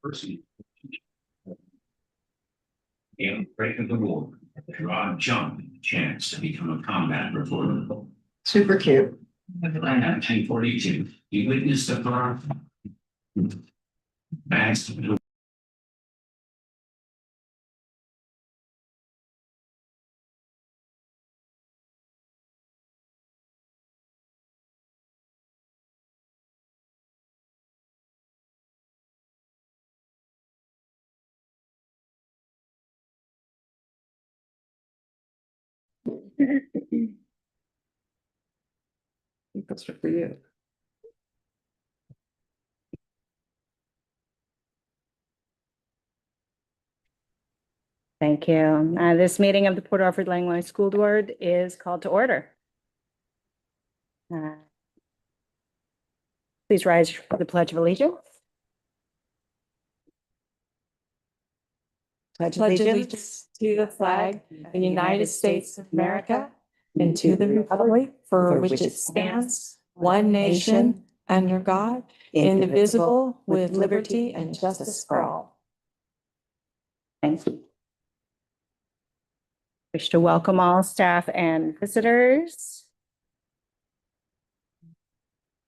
Person. And break of the war, draw a jump chance to become a combat reporter. Super cute. In 1942, he witnessed a car bags. That's for you. Thank you. This meeting of the Port Orford-Langlois School Board is called to order. Please rise for the Pledge of Allegiance. Pledge of allegiance to the flag of the United States of America and to the republic for which it stands, one nation, under God, indivisible, with liberty and justice for all. Thank you. Wish to welcome all staff and visitors.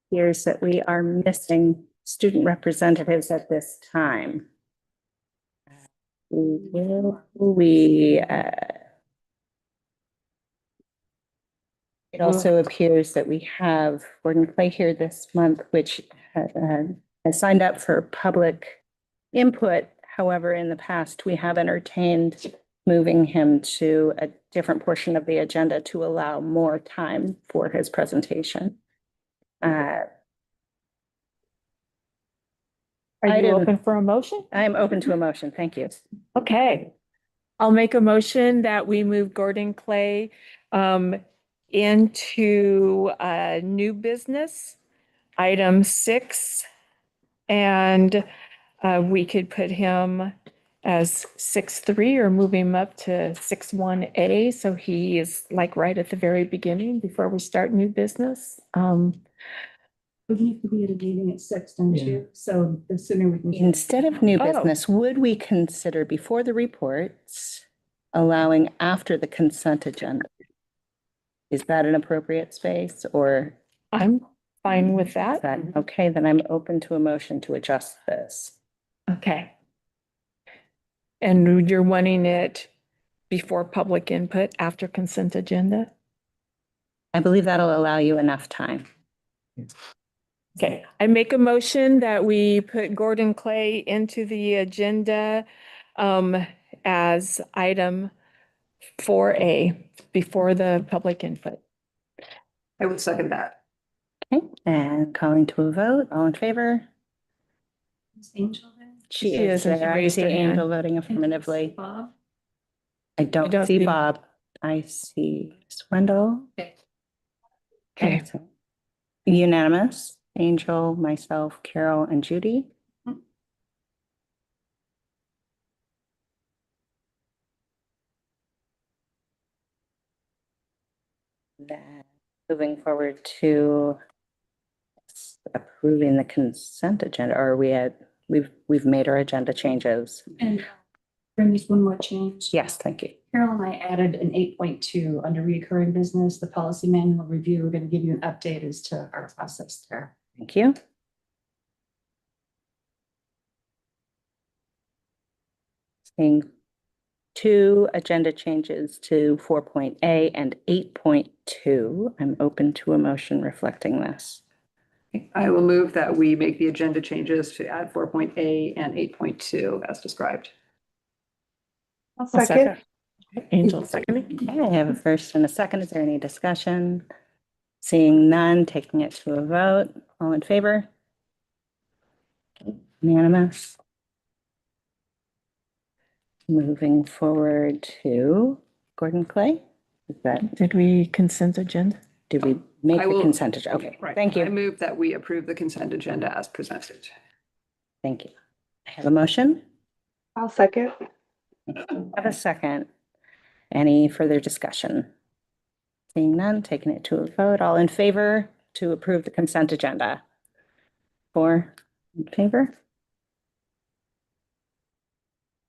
Here's that we are missing student representatives at this time. It also appears that we have Gordon Clay here this month, which has signed up for public input. However, in the past, we have entertained moving him to a different portion of the agenda to allow more time for his presentation. Are you open for a motion? I am open to a motion. Thank you. Okay. I'll make a motion that we move Gordon Clay into new business, item 6. And we could put him as 6.3 or move him up to 6.1A. So he is like right at the very beginning before we start new business. We need to be at a meeting at 6, don't you? So the sooner we can. Instead of new Oh. business, would we consider before the reports, allowing after the consent agenda? Is that an appropriate space or I'm fine with is that. that, okay, then I'm open to a motion to adjust this. Okay. And you're wanting it before public input, after consent agenda? I believe that'll allow you enough time. Okay, I make a motion that we put Gordon Clay into the agenda as item 4A before the public input. I would second that. Okay, and calling to a vote, all in favor? Is Angel there? She She is is, and she there. I raised see her hand. Angel voting affirmatively. Bob? I don't don't see see- Bob. I see Swindle. Okay, Unanimous. Angel, myself, Carol, and Judy. Then moving forward to approving the consent agenda, or are we at, we've made our agenda changes. And bring us one more change. Yes, thank you. Carol and I added an 8.2 under recurring business, the policy manual review. We're going to give you an update as to our process there. Thank you. Seeing 2 agenda changes to 4.A and 8.2. I'm open to a motion reflecting this. I will move that we make the agenda changes to add 4.A and 8.2 as described. I'll second. Angel seconding. Okay, I have a first and a second. Is there any discussion? Seeing none, taking it to a vote. All in favor? Unanimous. Moving forward to Gordon Clay. Is that, Did we consent agenda? do we make I the will- consent agenda? Okay, Right. thank I you. move that we approve the consent agenda as presented. Thank you. I have a motion. I'll second. I have a second. Any further discussion? Seeing none, taking it to a vote. All in favor to approve the consent agenda? 4 in favor?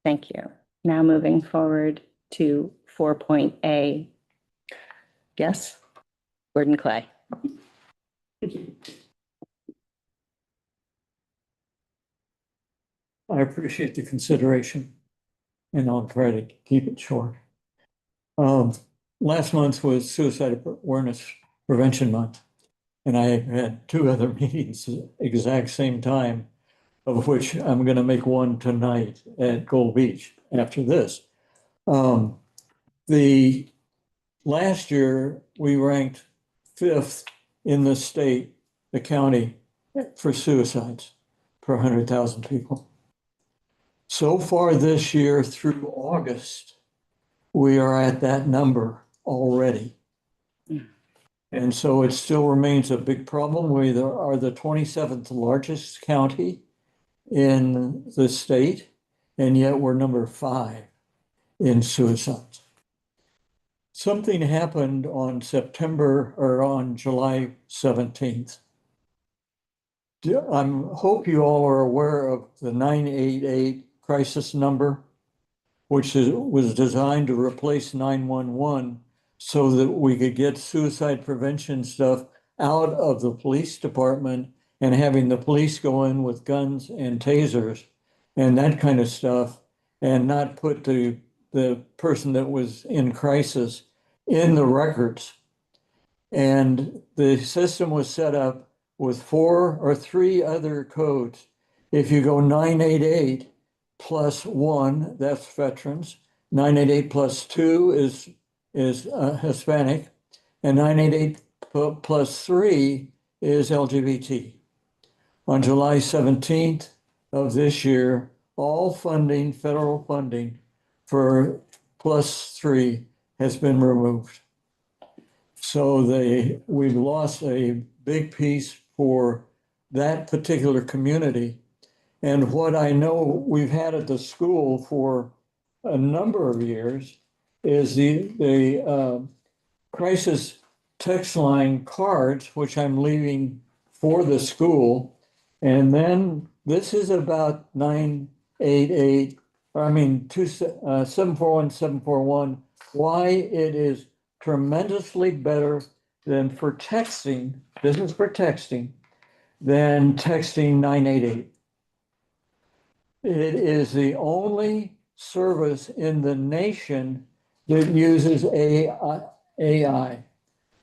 Thank you. Now moving forward to 4.A. Yes? Gordon Clay. I appreciate the consideration and I'll try to keep it short. Last month was Suicide Awareness Prevention Month. And I had 2 other meetings at the exact same time, of which I'm going to make one tonight at Gold Beach after this. The last year, we ranked 5th in the state, the county, for suicides per 100,000 people. So far this year through August, we are at that number already. And so it still remains a big problem. We are the 27th largest county in the state, and yet we're number 5 in suicides. Something happened on July 17th. I hope you all are aware of the 988 crisis number, which was designed to replace 911 so that we could get suicide prevention stuff out of the police department and having the police go in with guns and tasers and that kind of stuff and not put the person that was in crisis in the records. And the system was set up with 4 or 3 other codes. If you go 988 plus 1, that's veterans. 988 plus 2 is Hispanic, and 988 plus 3 is LGBT. On July 17th of this year, all funding, federal funding for plus 3 has been removed. So we've lost a big piece for that particular community. And what I know we've had at the school for a number of years is the crisis text line cards, which I'm leaving for the school. And then this is about 741, 741, why it is tremendously better than for texting, this is for texting, than texting 988. It is the only service in the nation that uses AI.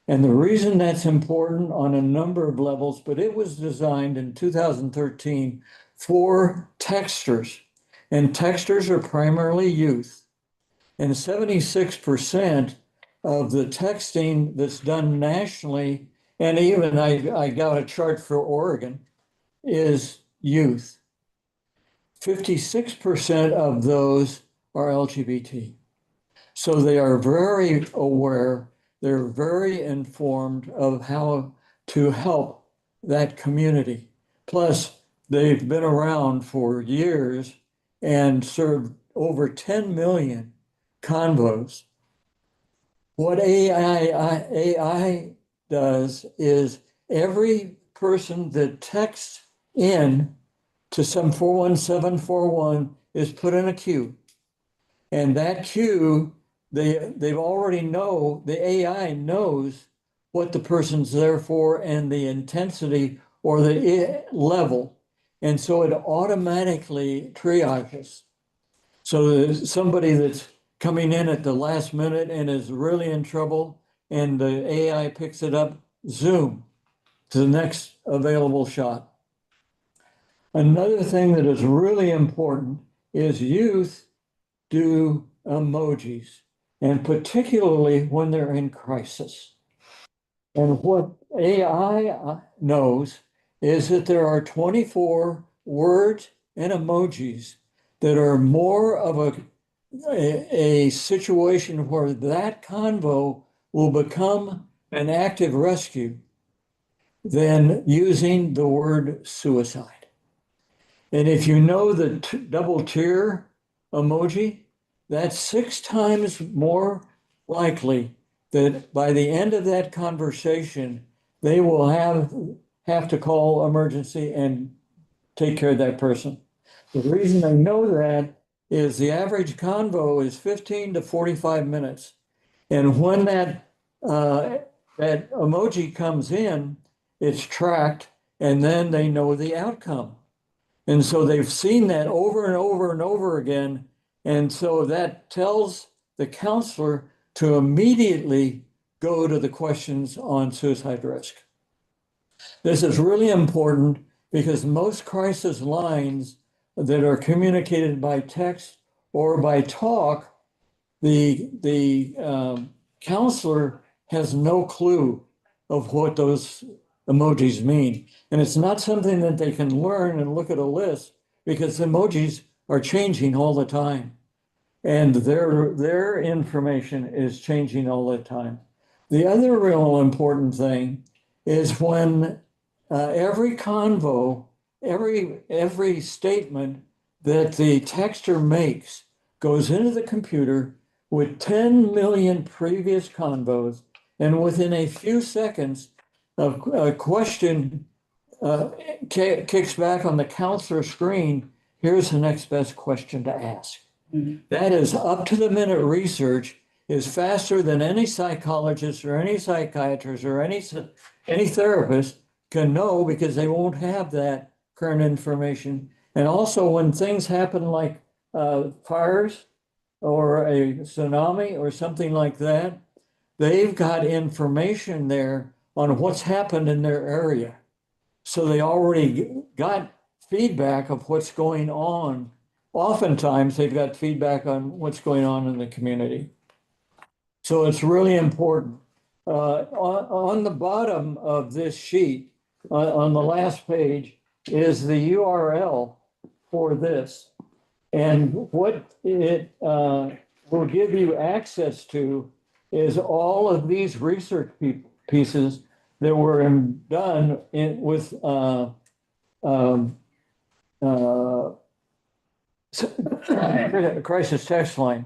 And the reason that's important on a number of levels, but it was designed in 2013 for texters. And texters are primarily youth. And 76% of the texting that's done nationally, and even I got a chart for Oregon, is youth. 56% of those are LGBT. So they are very aware, they're very informed of how to help that community. Plus, they've been around for years and served over 10 million convos. What AI does is every person that texts in to 741741 is put in a queue. And that queue, they've already know, the AI knows what the person's there for and the intensity or the level. And so it automatically triages. So there's somebody that's coming in at the last minute and is really in trouble, and the AI picks it up, zoom to the next available shot. Another thing that is really important is youth do emojis, and particularly when they're in crisis. And what AI knows is that there are 24 words and emojis that are more of a situation where that convo will become an active rescue than using the word suicide. And if you know the double tear emoji, that's 6 times more likely that by the end of that conversation, they will have to call emergency and take care of that person. The reason I know that is the average convo is 15 to 45 minutes. And when that emoji comes in, it's tracked, and then they know the outcome. And so they've seen that over and over and over again. And so that tells the counselor to immediately go to the questions on suicide risk. This is really important because most crisis lines that are communicated by text or by talk, the counselor has no clue of what those emojis mean. And it's not something that they can learn and look at a list because emojis are changing all the time. And their information is changing all the time. The other real important thing is when every convo, every statement that the texter makes goes into the computer with 10 million previous convos, and within a few seconds, a question kicks back on the counselor screen. Here's the next best question to ask. That is up to the minute research, is faster than any psychologist or any psychiatrist or any therapist can know, because they won't have that current information. And also when things happen like fires or a tsunami or something like that, they've got information there on what's happened in their area. So they already got feedback of what's going on. Oftentimes they've got feedback on what's going on in the community. So it's really important. On the bottom of this sheet, on the last page, is the URL for this. And what it will give you access to is all of these research pieces that were done with crisis text line.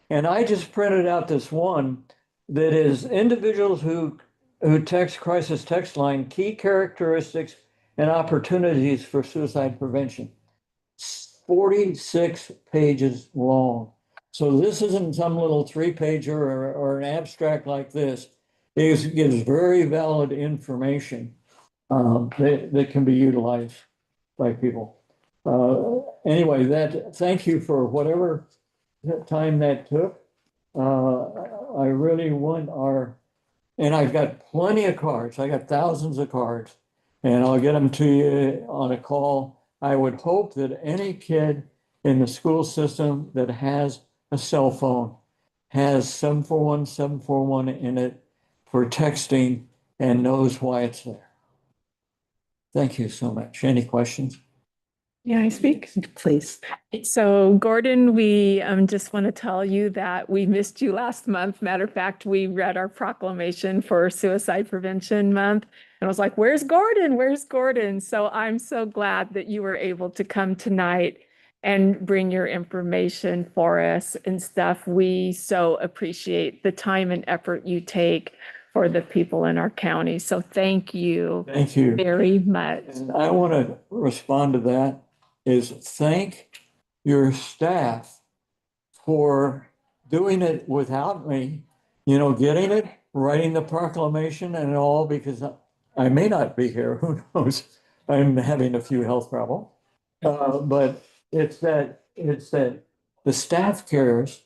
And I just printed out this one that is individuals who text crisis text line, key characteristics and opportunities for suicide prevention. 46 pages long. So this isn't some little 3-pager or an abstract like this. It gives very valid information that can be utilized by people. Anyway, thank you for whatever time that took. I really want and I've got plenty of cards. I got thousands of cards, and I'll get them to you on a call. I would hope that any kid in the school system that has a cell phone has 741 in it for texting and knows why it's there. Thank you so much. Any questions? Yeah, I speak. Please. So Gordon, we just want to tell you that we missed you last month. Matter of fact, we read our proclamation for Suicide Prevention Month. And I was like, where's Gordon? Where's Gordon? So I'm so glad that you were able to come tonight and bring your information for us and stuff. We so appreciate the time and effort you take for the people in our county. So thank you Thank you. very much. And I want to respond to that is thank your staff for doing it without me, getting it, writing the proclamation and all, because I may not be here, who knows? I'm having a few health problems. But it's that the staff cares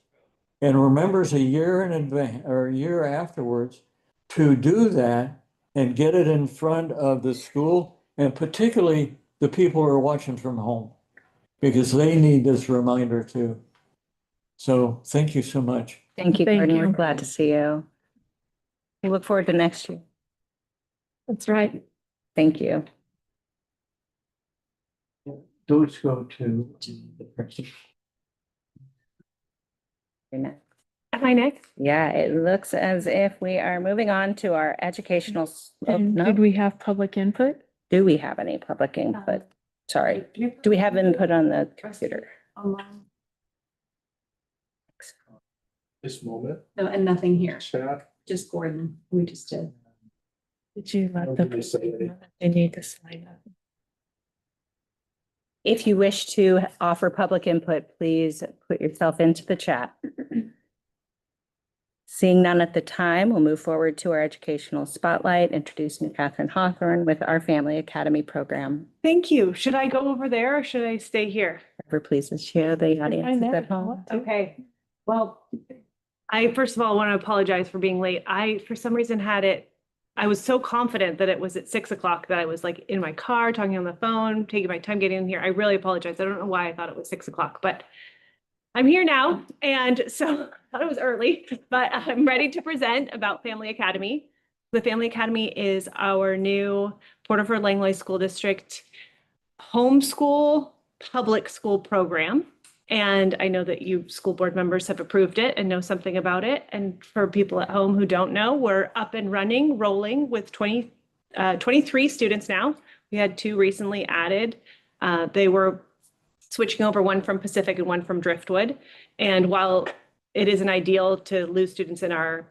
and remembers a year in advance or a year afterwards to do that and get it in front of the school, and particularly the people who are watching from home, because they need this reminder too. So thank you so much. Thank you, Thank Gordon. We're you. glad to see you. We look forward to next year. That's right. Thank you. Those go to the person. Am I next? Yeah, it looks as if we are moving on to our educational. And No, did we have public input? do we have any public input? Sorry, do we have input on the computer? Online. This moment, No, and nothing here, chat. just Gordon, we just did. Did you let What the did they say? public know that they need to sign up? If you wish to offer public input, please put yourself into the chat. Seeing none at the time, we'll move forward to our educational spotlight, introducing Catherine Hawthorne with our Family Academy program. Thank you. Should I go over there or should I stay here? Whoever pleases share the audience Find is that at home. out. Okay, well, I first of all want to apologize for being late. I, for some reason, I was so confident that it was at 6 o'clock that I was like in my car, talking on the phone, taking my time getting in here. I really apologize. I don't know why I thought it was 6 o'clock, but I'm here now. And so I thought it was early, but I'm ready to present about Family Academy. The Family Academy is our new Orford-Langlois School District homeschool public school program. And I know that you school board members have approved it and know something about it. And for people at home who don't know, we're up and running, rolling with 23 students now. We had 2 recently added. They were switching over, one from Pacific and one from Driftwood. And while it isn't ideal to lose students in our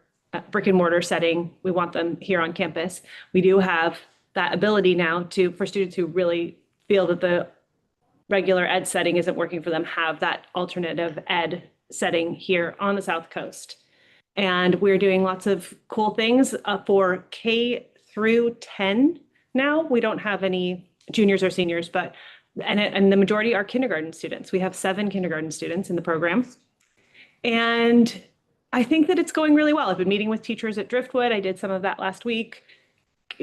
brick and mortar setting, we want them here on campus. We do have that ability now for students who really feel that the regular ed setting isn't working for them, have that alternative ed setting here on the South Coast. And we're doing lots of cool things for K through 10 now. We don't have any juniors or seniors, but and the majority are kindergarten students. We have 7 kindergarten students in the program. And I think that it's going really well. I've been meeting with teachers at Driftwood. I did some of that last week,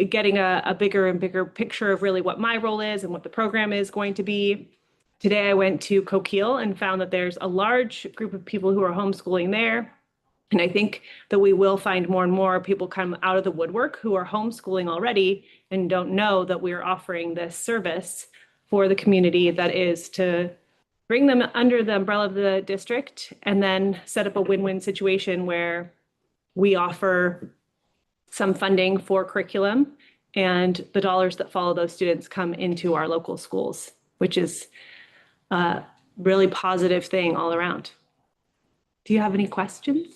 getting a bigger and bigger picture of really what my role is and what the program is going to be. Today I went to Coquille and found that there's a large group of people who are homeschooling there. And I think that we will find more and more people come out of the woodwork who are homeschooling already and don't know that we're offering this service for the community, that is to bring them under the umbrella of the district and then set up a win-win situation where we offer some funding for curriculum and the dollars that follow those students come into our local schools, which is a really positive thing all around. Do you have any questions?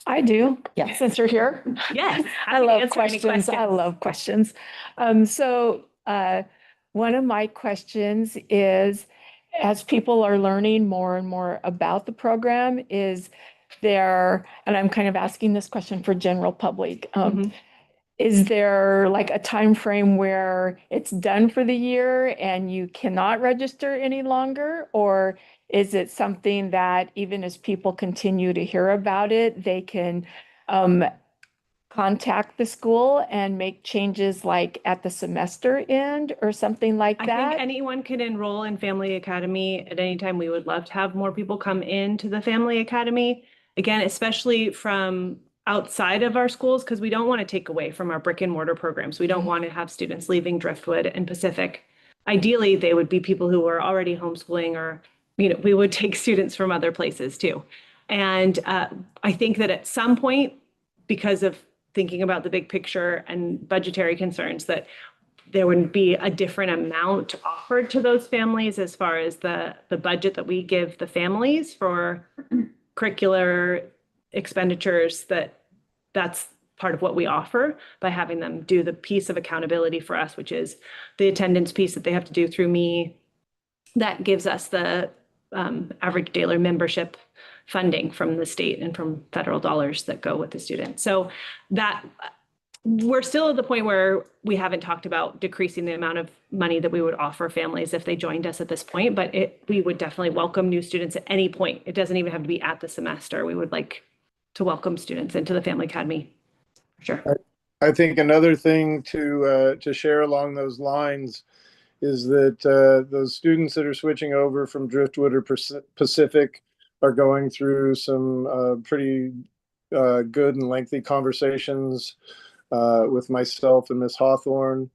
I do. Yes. Since you're here. Yes. I happy to love answer any questions. I love questions. One of my questions is, as people are learning more and more about the program, is there, and I'm kind of asking this question for general public, is there like a time frame where it's done for the year and you cannot register any longer? Or is it something that even as people continue to hear about it, they can contact the school and make changes like at the semester end or something like I that? think anyone can enroll in Family Academy at any time. We would love to have more people come into the Family Academy. Again, especially from outside of our schools, because we don't want to take away from our brick and mortar programs. We don't want to have students leaving Driftwood and Pacific. Ideally, they would be people who are already homeschooling, or, we would take students from other places too. And I think that at some point, because of thinking about the big picture and budgetary concerns, that there would be a different amount offered to those families as far as the budget that we give the families for curricular expenditures, that's part of what we offer by having them do the piece of accountability for us, which is the attendance piece that they have to do through me. That gives us the average daily membership funding from the state and from federal dollars that go with the student. So that we're still at the point where we haven't talked about decreasing the amount of money that we would offer families if they joined us at this point, but we would definitely welcome new students at any point. It doesn't even have to be at the semester. We would like to welcome students into the Family Academy. Sure. I think another thing to share along those lines is that those students that are switching over from Driftwood or Pacific are going through some pretty good and lengthy conversations with myself and Ms. Hawthorne.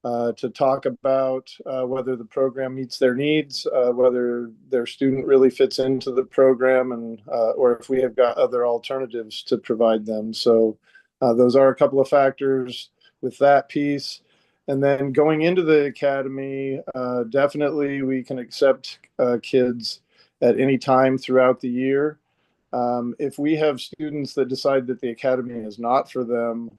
to talk about whether the program meets their needs, whether their student really fits into the program, and or if we have got other alternatives to provide them. So those are a couple of factors with that piece. And then going into the academy, definitely we can accept kids at any time throughout the year. If we have students that decide that the academy is not for them,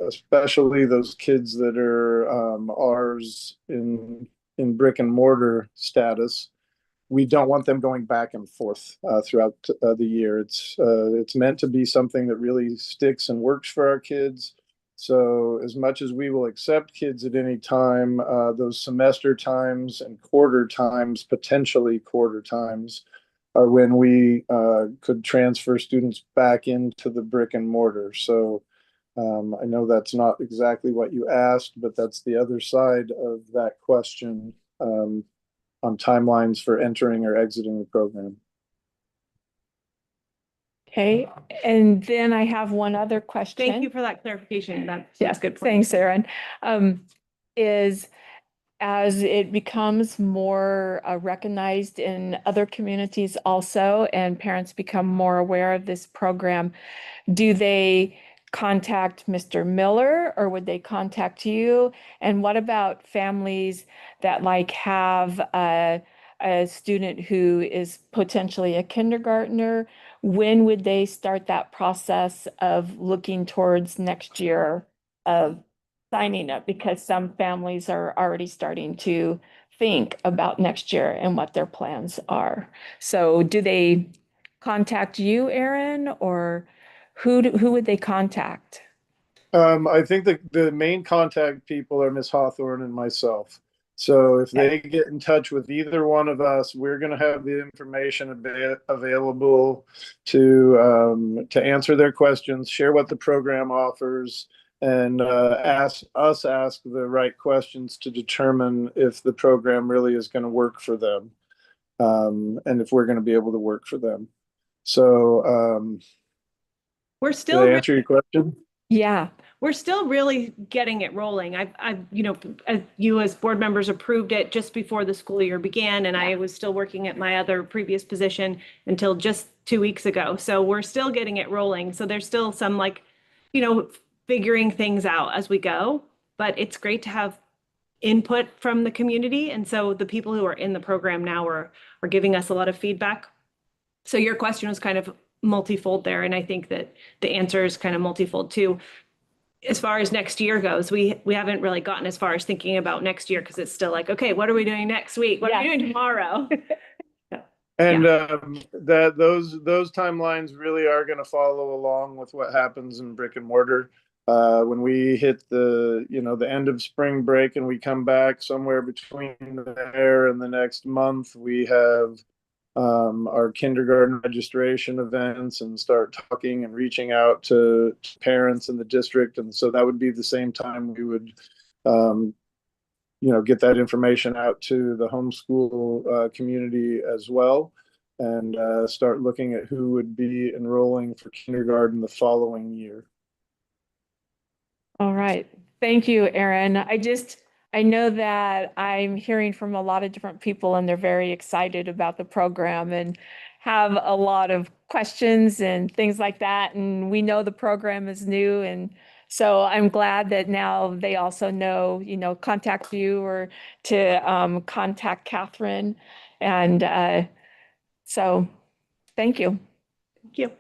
especially those kids that are ours in brick and mortar status, we don't want them going back and forth throughout the year. It's meant to be something that really sticks and works for our kids. So as much as we will accept kids at any time, those semester times and quarter times, potentially quarter times, are when we could transfer students back into the brick and mortar. So I know that's not exactly what you asked, but that's the other side of that question on timelines for entering or exiting the program. Okay, and then I have one other question. Thank you for that clarification. That's Yes, good. thanks, Erin. Is as it becomes more recognized in other communities also, and parents become more aware of this program, do they contact Mr. Miller or would they contact you? And what about families that like have a student who is potentially a kindergartner? When would they start that process of looking towards next year of signing up? Because some families are already starting to think about next year and what their plans are. So do they contact you, Erin, or who would they contact? I think the main contact people are Miss Hawthorne and myself. So if they get in touch with either one of us, we're going to have the information available to answer their questions, share what the program offers, and ask the right questions to determine if the program really is going to work for them, and if we're going to be able to work for them. So We're did still I answer your question? Yeah. We're still really getting it rolling. You as board members approved it just before the school year began, and I was still working at my other previous position until just 2 weeks ago. So we're still getting it rolling. So there's still some figuring things out as we go, but it's great to have input from the community. And so the people who are in the program now are giving us a lot of feedback. So your question was kind of multifold there, and I think that the answer is kind of multifold too. As far as next year goes, we haven't really gotten as far as thinking about next year because it's still like, okay, what are we doing next week? What are we doing tomorrow? And those timelines really are going to follow along with what happens in brick and mortar. When we hit the end of spring break and we come back somewhere between there and the next month, we have our kindergarten registration events and start talking and reaching out to parents in the district. And so that would be the same time we would, get that information out to the homeschool community as well, and start looking at who would be enrolling for kindergarten the following year. All right. Thank you, Erin. I know that I'm hearing from a lot of different people and they're very excited about the program and have a lot of questions and things like that. And we know the program is new. And so I'm glad that now they also know, contact you or to contact Catherine. And so thank you. Thank you.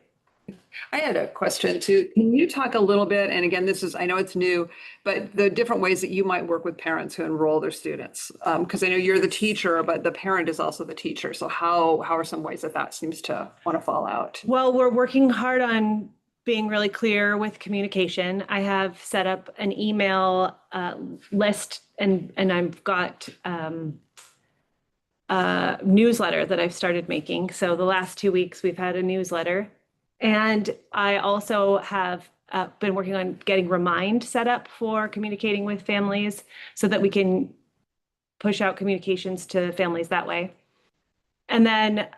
I had a question too. Can you talk a little bit, and again, I know it's new, but the different ways that you might work with parents who enroll their students? Because I know you're the teacher, but the parent is also the teacher. So how are some ways that seems to want to fall out? Well, we're working hard on being really clear with communication. I have set up an email list and I've got a newsletter that I've started making. So the last 2 weeks we've had a newsletter. And I also have been working on getting Remind set up for communicating with families so that we can push out communications to families that way. And then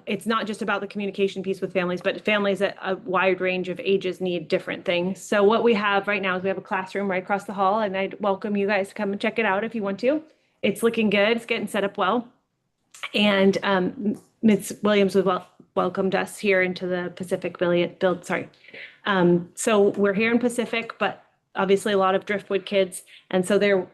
it's not just about the communication piece with families, but families at a wide range of ages need different things. So what we have right now is we have a classroom right across the hall, and I'd welcome you guys to come and check it out if you want to. It's looking good. It's getting set up well. And Ms. Williams welcomed us here into the Pacific build. Sorry. So we're here in Pacific, but obviously a lot of Driftwood kids. And so they're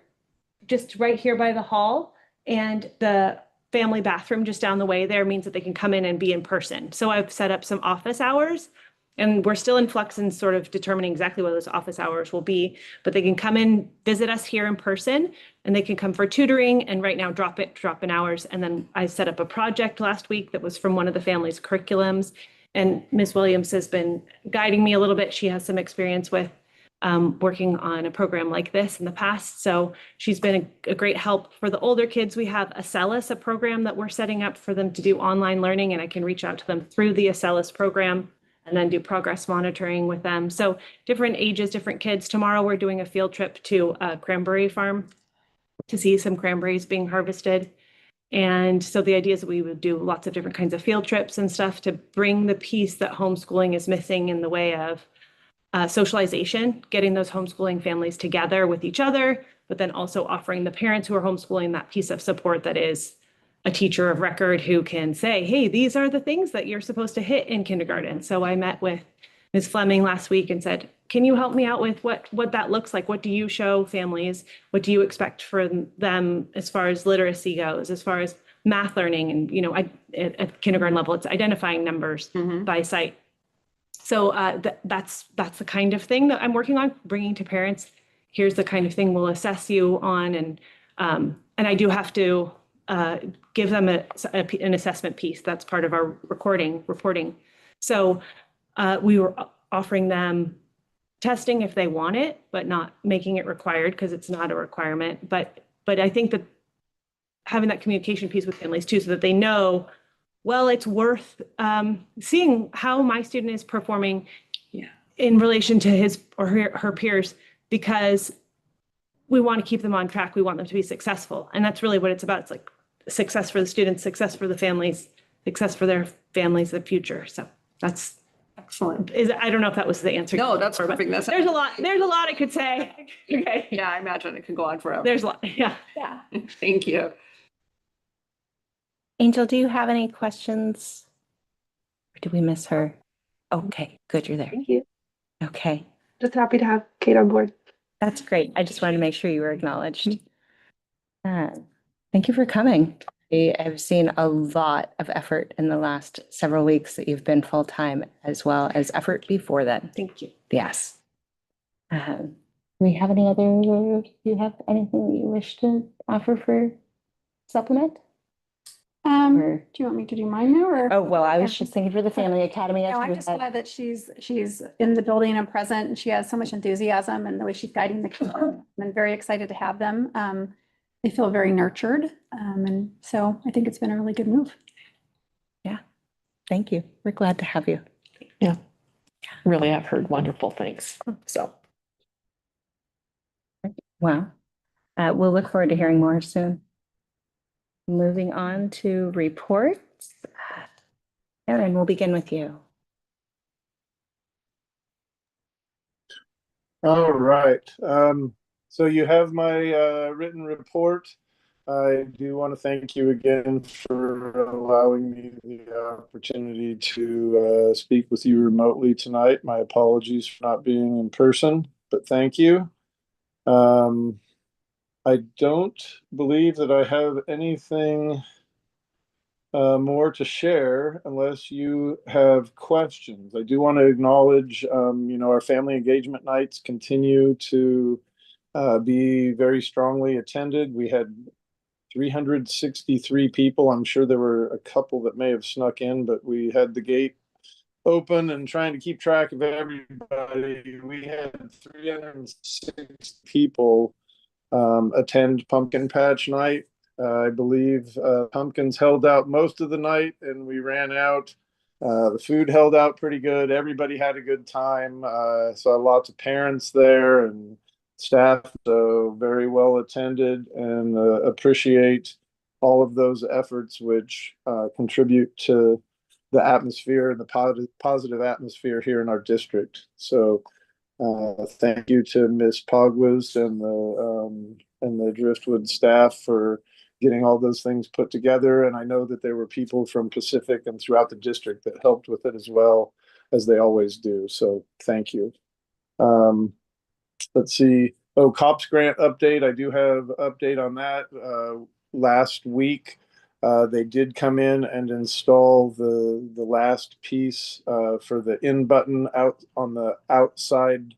just right here by the hall, and the family bathroom just down the way there means that they can come in and be in person. So I've set up some office hours, and we're still in flux and sort of determining exactly what those office hours will be, but they can come in, visit us here in person, and they can come for tutoring, and right now drop in hours. And then I set up a project last week that was from one of the family's curriculums, and Ms. Williams has been guiding me a little bit. She has some experience with working on a program like this in the past. So she's been a great help for the older kids. We have Acellus, a program that we're setting up for them to do online learning, and I can reach out to them through the Acellus program and then do progress monitoring with them. So different ages, different kids. Tomorrow we're doing a field trip to a cranberry farm to see some cranberries being harvested. And so the idea is that we would do lots of different kinds of field trips and stuff to bring the piece that homeschooling is missing in the way of socialization, getting those homeschooling families together with each other, but then also offering the parents who are homeschooling that piece of support that is a teacher of record who can say, hey, these are the things that you're supposed to hit in kindergarten. So I met with Ms. Fleming last week and said, can you help me out with what that looks like? What do you show families? What do you expect for them as far as literacy goes, as far as math learning? And, at kindergarten level, it's identifying numbers by sight. So that's the kind of thing that I'm working on, bringing to parents. Here's the kind of thing we'll assess you on, and I do have to give them an assessment piece. That's part of our reporting. So we were offering them testing if they want it, but not making it required because it's not a requirement. But I think that having that communication piece with families too, so that they know, well, it's worth seeing how my student is performing in relation to his or her peers, because we want to keep them on track. We want them to be successful. And that's really what it's about. It's like success for the students, success for the families, success for their families, the future. So that's Excellent. I don't know if that was the answer. No, that's perfect. There's a lot I could say. Okay. Yeah, I imagine it could go on forever. There's a lot. Yeah. Thank you. Angel, do you have any questions? Or did we miss her? Okay, good, you're there. Thank you. Okay, Just happy to have Kate on board. that's great. I just wanted to make sure you were acknowledged. Thank you for coming. I've seen a lot of effort in the last several weeks that you've been full-time, as well as effort before then. Thank you. Yes. Do we have any other, do you have anything that you wish to offer for supplement? Or- Do you want me to do mine now, or? Oh, well, I was just thinking for the Family Academy. No, I'm just glad that she's in the building and present, and she has so much enthusiasm, and the way she's guiding the kids. I'm very excited to have them. They feel very nurtured. And so I think it's been a really good move. Yeah, thank you. We're glad to have you. Really, I've heard wonderful things. So Wow. We'll look forward to hearing more soon. Moving on to reports. Erin, we'll begin with you. All right. So you have my written report. I do want to thank you again for allowing me the opportunity to speak with you remotely tonight. My apologies for not being in person, but thank you. I don't believe that I have anything more to share unless you have questions. I do want to acknowledge, our family engagement nights continue to be very strongly attended. We had 363 people. I'm sure there were a couple that may have snuck in, but we had the gate open and trying to keep track of everybody. We had 306 people attend Pumpkin Patch Night. I believe pumpkins held out most of the night and we ran out. The food held out pretty good. Everybody had a good time. Saw lots of parents there and staff, so very well attended, and appreciate all of those efforts which contribute to the atmosphere and the positive atmosphere here in our district. So thank you to Ms. Pogwis and the Driftwood staff for getting all those things put together. And I know that there were people from Pacific and throughout the district that helped with it as well, as they always do. So thank you. Let's see. Oh, COPS grant update. I do have update on that. Last week, they did come in and install the last piece for the in button out on the outside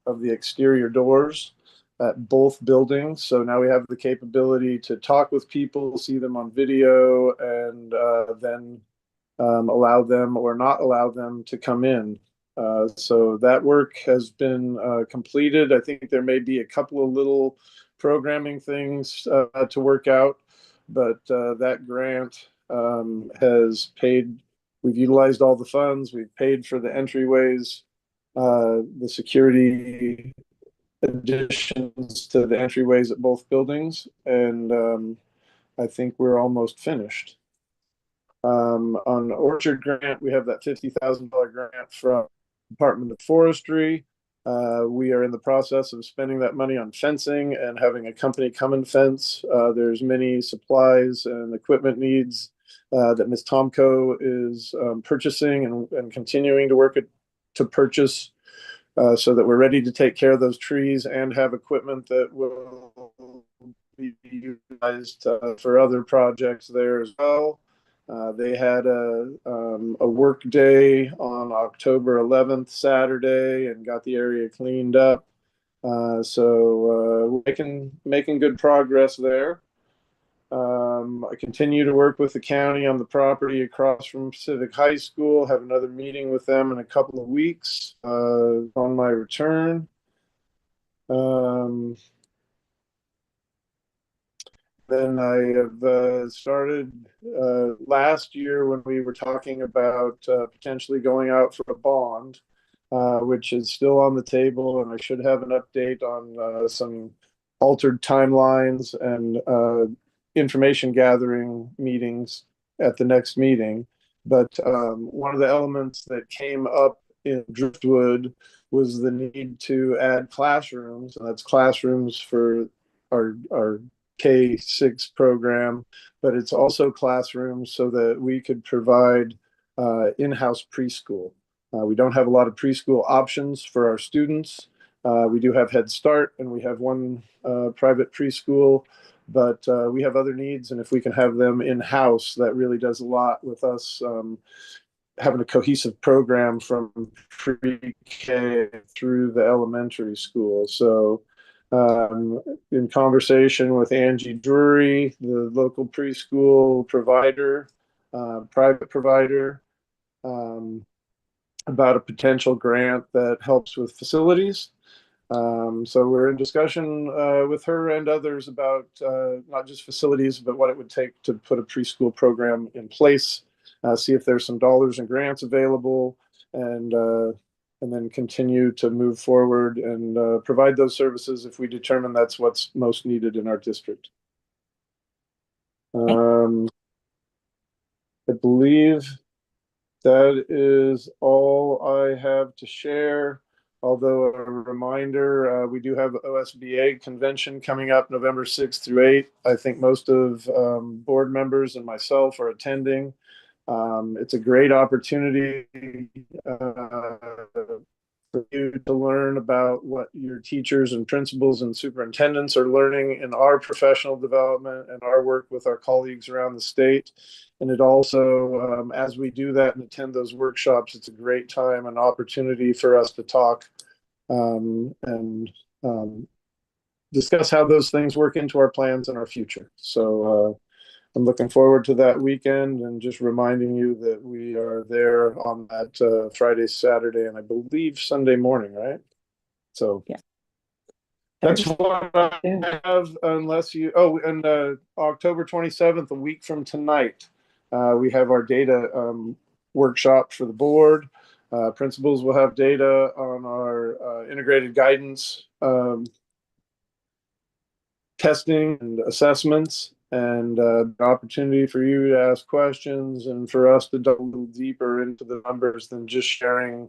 of the exterior doors at both buildings. So now we have the capability to talk with people, see them on video, and then allow them or not allow them to come in. So that work has been completed. I think there may be a couple of little programming things to work out, but that grant has paid. We've utilized all the funds. We've paid for the entryways, the security additions to the entryways at both buildings, and I think we're almost finished. On the Orchard grant, we have that $50,000 grant from Department of Forestry. We are in the process of spending that money on fencing and having a company come and fence. There's many supplies and equipment needs that Ms. Tomko is purchasing and continuing to work to purchase so that we're ready to take care of those trees and have equipment that will be utilized for other projects there as well. They had a work day on October 11th, Saturday, and got the area cleaned up. So we're making good progress there. I continue to work with the county on the property across from Pacific High School. Have another meeting with them in a couple of weeks on my return. Then I have started last year when we were talking about potentially going out for a bond, which is still on the table, and I should have an update on some altered timelines and information gathering meetings at the next meeting. But one of the elements that came up in Driftwood was the need to add classrooms, and that's classrooms for our K-6 program, but it's also classrooms so that we could provide in-house preschool. We don't have a lot of preschool options for our students. We do have Head Start, and we have one private preschool, but we have other needs, and if we can have them in-house, that really does a lot with us having a cohesive program from pre-K through the elementary school. So in conversation with Angie Drury, the local preschool provider, private provider, about a potential grant that helps with facilities. So we're in discussion with her and others about not just facilities, but what it would take to put a preschool program in place, see if there's some dollars and grants available, and then continue to move forward and provide those services if we determine that's what's most needed in our district. I believe that is all I have to share. Although a reminder, we do have OSBA convention coming up November 6th through 8th. I think most of board members and myself are attending. It's a great opportunity for you to learn about what your teachers and principals and superintendents are learning in our professional development and our work with our colleagues around the state. And it also, as we do that and attend those workshops, it's a great time and opportunity for us to talk and discuss how those things work into our plans and our future. So I'm looking forward to that weekend and just reminding you that we are there on that Friday, Saturday, and I believe Sunday morning, right? So yeah, that's what I have, unless you, oh, and October 27th, a week from tonight, we have our data workshop for the board. Principals will have data on our integrated guidance testing and assessments. and an opportunity for you to ask questions and for us to delve a little deeper into the numbers than just sharing,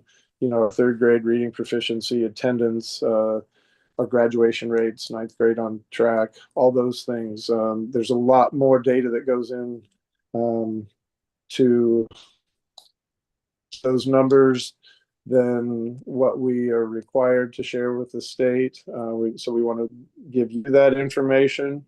third grade reading proficiency, attendance, our graduation rates, ninth grade on track, all those things. There's a lot more data that goes in to those numbers than what we are required to share with the state. So we want to give you that information.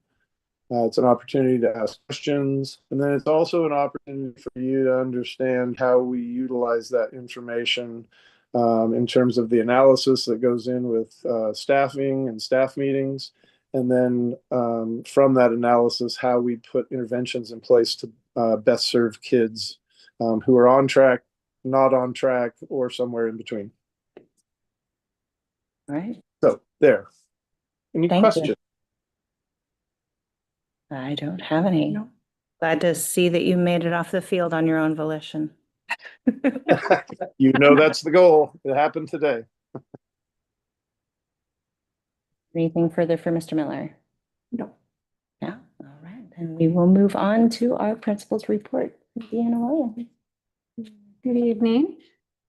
It's an opportunity to ask questions, and then it's also an opportunity for you to understand how we utilize that information in terms of the analysis that goes in with staffing and staff meetings, and then from that analysis, how we put interventions in place to best serve kids who are on track, not on track, or somewhere in between. All right. So there. Any Thank you. questions? I don't have any. Glad to see that you made it off the field on your own volition. That's the goal. It happened today. Anything further for Mr. Miller? No. Yeah. All right. Then we will move on to our principal's report. Deanna Williams. Good evening.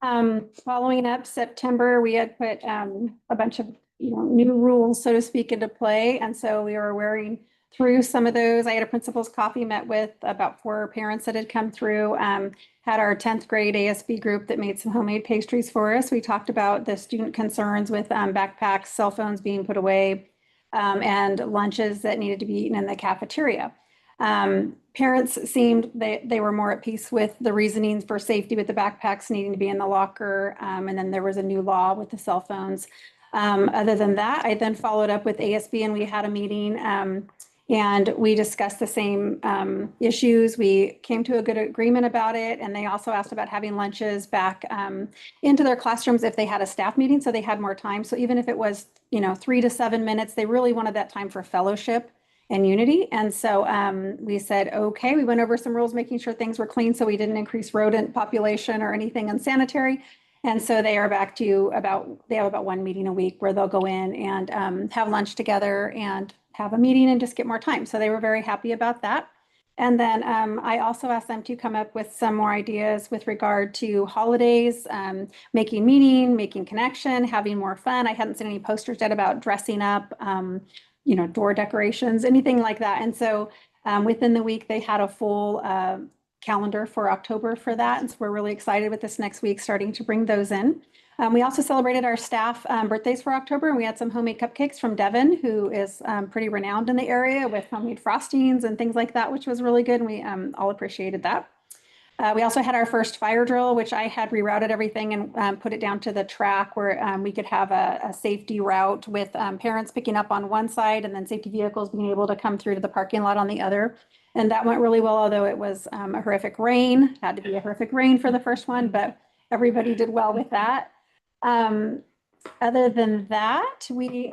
Following up September, we had put a bunch of new rules, so to speak, into play, and so we were wearing through some of those. I had a principal's coffee, met with about 4 parents that had come through, had our 10th grade ASB group that made some homemade pastries for us. We talked about the student concerns with backpacks, cell phones being put away, and lunches that needed to be eaten in the cafeteria. Parents seemed they were more at peace with the reasonings for safety with the backpacks needing to be in the locker, and then there was a new law with the cell phones. Other than that, I then followed up with ASB, and we had a meeting, and we discussed the same issues. We came to a good agreement about it, and they also asked about having lunches back into their classrooms if they had a staff meeting, so they had more time. So even if it was 3 to 7 minutes, they really wanted that time for fellowship and unity. And so we said, okay, we went over some rules, making sure things were clean so we didn't increase rodent population or anything unsanitary. And so they are back to they have about 1 meeting a week where they'll go in and have lunch together and have a meeting and just get more time. So they were very happy about that. And then I also asked them to come up with some more ideas with regard to holidays, making meaning, making connection, having more fun. I hadn't seen any posters yet about dressing up, door decorations, anything like that. And so within the week, they had a full calendar for October for that. And so we're really excited with this next week, starting to bring those in. We also celebrated our staff birthdays for October, and we had some homemade cupcakes from Devin, who is pretty renowned in the area with homemade frostings and things like that, which was really good. And we all appreciated that. We also had our first fire drill, which I had rerouted everything and put it down to the track where we could have a safety route with parents picking up on one side and then safety vehicles being able to come through to the parking lot on the other. And that went really well, although it was a horrific rain. Had to be a horrific rain for the first one, but everybody did well with that. Other than that, we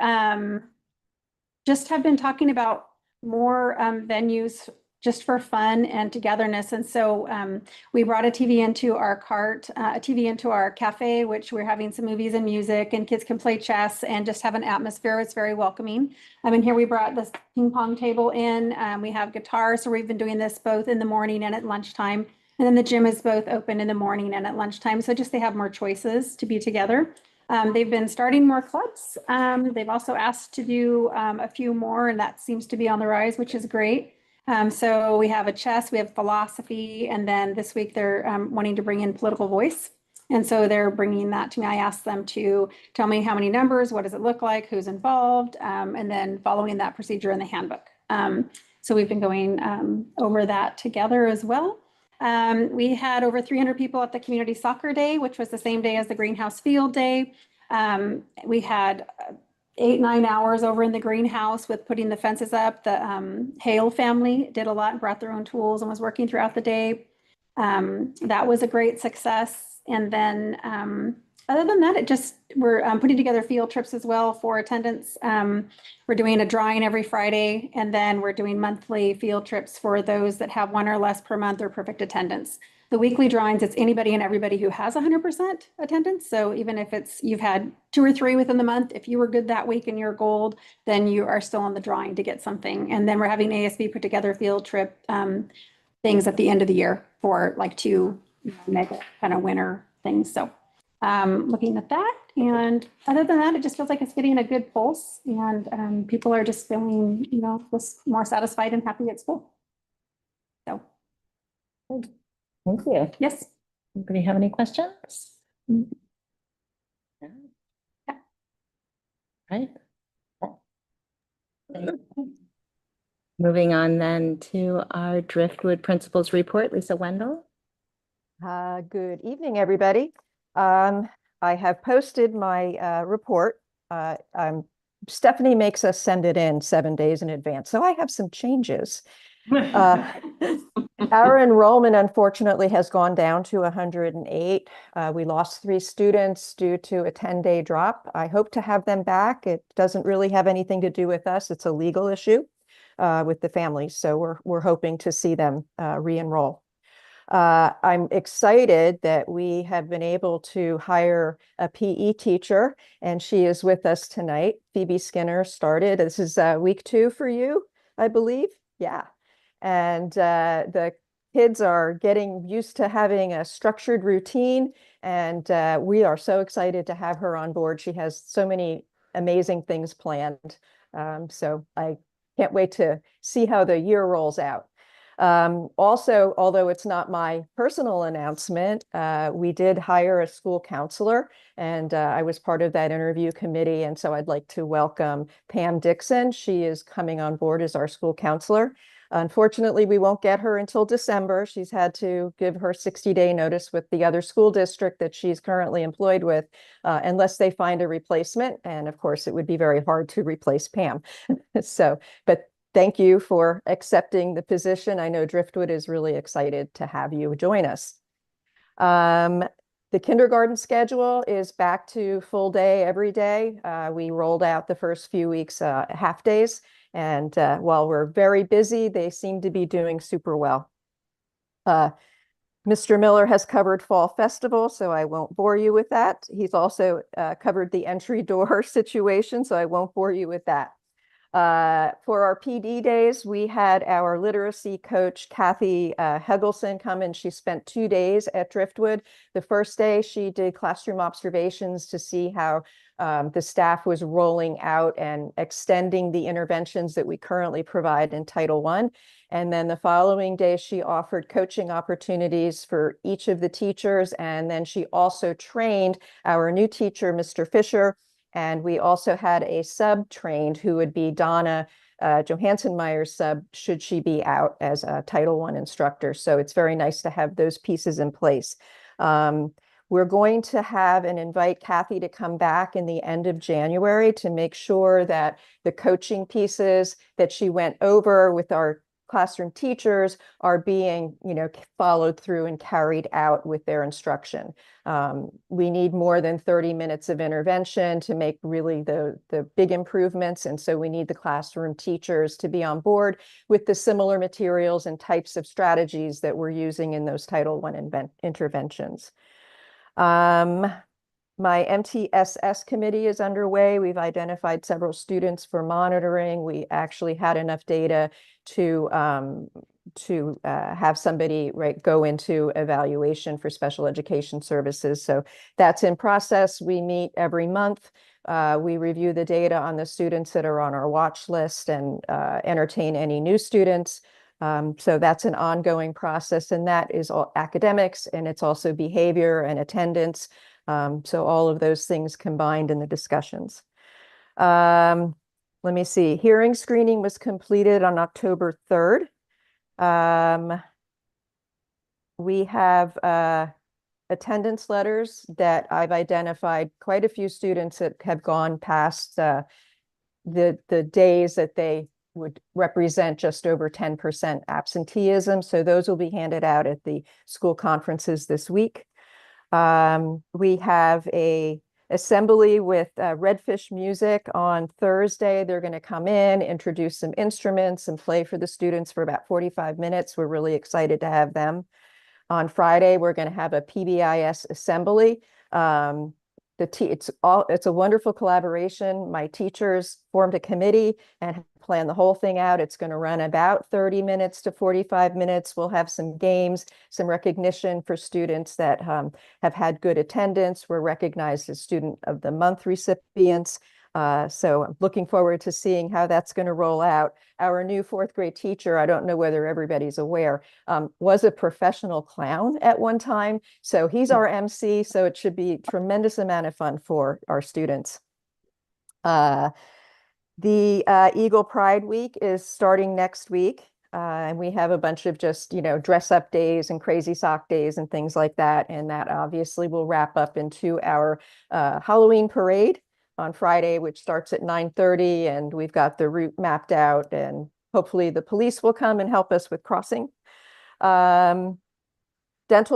just have been talking about more venues just for fun and togetherness. And so we brought a TV into our cart, a TV into our cafe, which we're having some movies and music, and kids can play chess and just have an atmosphere. It's very welcoming. And here we brought this ping pong table in. We have guitars, so we've been doing this both in the morning and at lunchtime. And then the gym is both open in the morning and at lunchtime. So just they have more choices to be together. They've been starting more clubs. They've also asked to do a few more, and that seems to be on the rise, which is great. So we have a chess, we have philosophy, and then this week they're wanting to bring in political voice. And so they're bringing that to me. I asked them to tell me how many numbers, what does it look like, who's involved, and then following that procedure in the handbook. So we've been going over that together as well. We had over 300 people at the community soccer day, which was the same day as the greenhouse field day. We had 8-9 hours over in the greenhouse with putting the fences up. The Hale family did a lot and brought their own tools and was working throughout the day. That was a great success. And then other than that, we're putting together field trips as well for attendance. We're doing a drawing every Friday, and then we're doing monthly field trips for those that have 1 or less per month or perfect attendance. The weekly drawings, it's anybody and everybody who has 100% attendance. So even if you've had 2 or 3 within the month, if you were good that week and you're gold, then you are still on the drawing to get something. And then we're having ASB put together field trip things at the end of the year for like 2 mega kind of winter things. So looking at that. And other than that, it just feels like it's getting a good pulse, and people are just feeling, just more satisfied and happy at school. So, Thank you. yes. Anybody have any questions? No? Yeah. Right. Moving on then to our Driftwood Principals Report, Lisa Wendell. Good evening, everybody. I have posted my report. Stephanie makes us send it in 7 days in advance, so I have some changes. Our enrollment, unfortunately, has gone down to 108. We lost 3 students due to a 10-day drop. I hope to have them back. It doesn't really have anything to do with us. It's a legal issue with the families, so we're hoping to see them re-enroll. I'm excited that we have been able to hire a PE teacher, and she is with us tonight. Phoebe Skinner started. This is week 2 for you, I believe. Yeah. And the kids are getting used to having a structured routine, and we are so excited to have her on board. She has so many amazing things planned. So I can't wait to see how the year rolls out. Also, although it's not my personal announcement, we did hire a school counselor, and I was part of that interview committee. And so I'd like to welcome Pam Dixon. She is coming on board as our school counselor. Unfortunately, we won't get her until December. She's had to give her 60-day notice with the other school district that she's currently employed with, unless they find a replacement. And of course, it would be very hard to replace Pam. But thank you for accepting the position. I know Driftwood is really excited to have you join us. The kindergarten schedule is back to full day every day. We rolled out the first few weeks half days. And while we're very busy, they seem to be doing super well. Mr. Miller has covered Fall Festival, so I won't bore you with that. He's also covered the entry door situation, so I won't bore you with that. For our PD days, we had our literacy coach, Kathy Hegelson, come in. She spent 2 days at Driftwood. The first day, she did classroom observations to see how the staff was rolling out and extending the interventions that we currently provide in Title I. And then the following day, she offered coaching opportunities for each of the teachers. And then she also trained our new teacher, Mr. Fisher. And we also had a sub trained who would be Donna Johansson-Meyer's sub, should she be out as a Title I instructor. So it's very nice to have those pieces in place. We're going to have and invite Kathy to come back in the end of January to make sure that the coaching pieces that she went over with our classroom teachers are being, followed through and carried out with their instruction. We need more than 30 minutes of intervention to make really the big improvements. And so we need the classroom teachers to be on board with the similar materials and types of strategies that we're using in those Title I interventions. My MTSS committee is underway. We've identified several students for monitoring. We actually had enough data to have somebody go into evaluation for special education services. So that's in process. We meet every month. We review the data on the students that are on our watch list and entertain any new students. So that's an ongoing process, and that is all academics, and it's also behavior and attendance. So all of those things combined in the discussions. Let me see. Hearing screening was completed on October 3rd. We have attendance letters that I've identified quite a few students that have gone past the days that they would represent just over 10% absenteeism. So those will be handed out at the school conferences this week. We have a assembly with Redfish Music on Thursday. They're going to come in, introduce some instruments, and play for the students for about 45 minutes. We're really excited to have them. On Friday, we're going to have a PBIS assembly. It's a wonderful collaboration. My teachers formed a committee and planned the whole thing out. It's going to run about 30 minutes to 45 minutes. We'll have some games, some recognition for students that have had good attendance. We're recognized as Student of the Month recipients. So I'm looking forward to seeing how that's going to roll out. Our new fourth grade teacher, I don't know whether everybody's aware, was a professional clown at one time. So he's our MC, so it should be a tremendous amount of fun for our students. The Eagle Pride Week is starting next week. And we have a bunch of just, dress up days and crazy sock days and things like that. And that obviously will wrap up into our Halloween parade on Friday, which starts at 9:30, and we've got the route mapped out, and hopefully the police will come and help us with crossing. Dental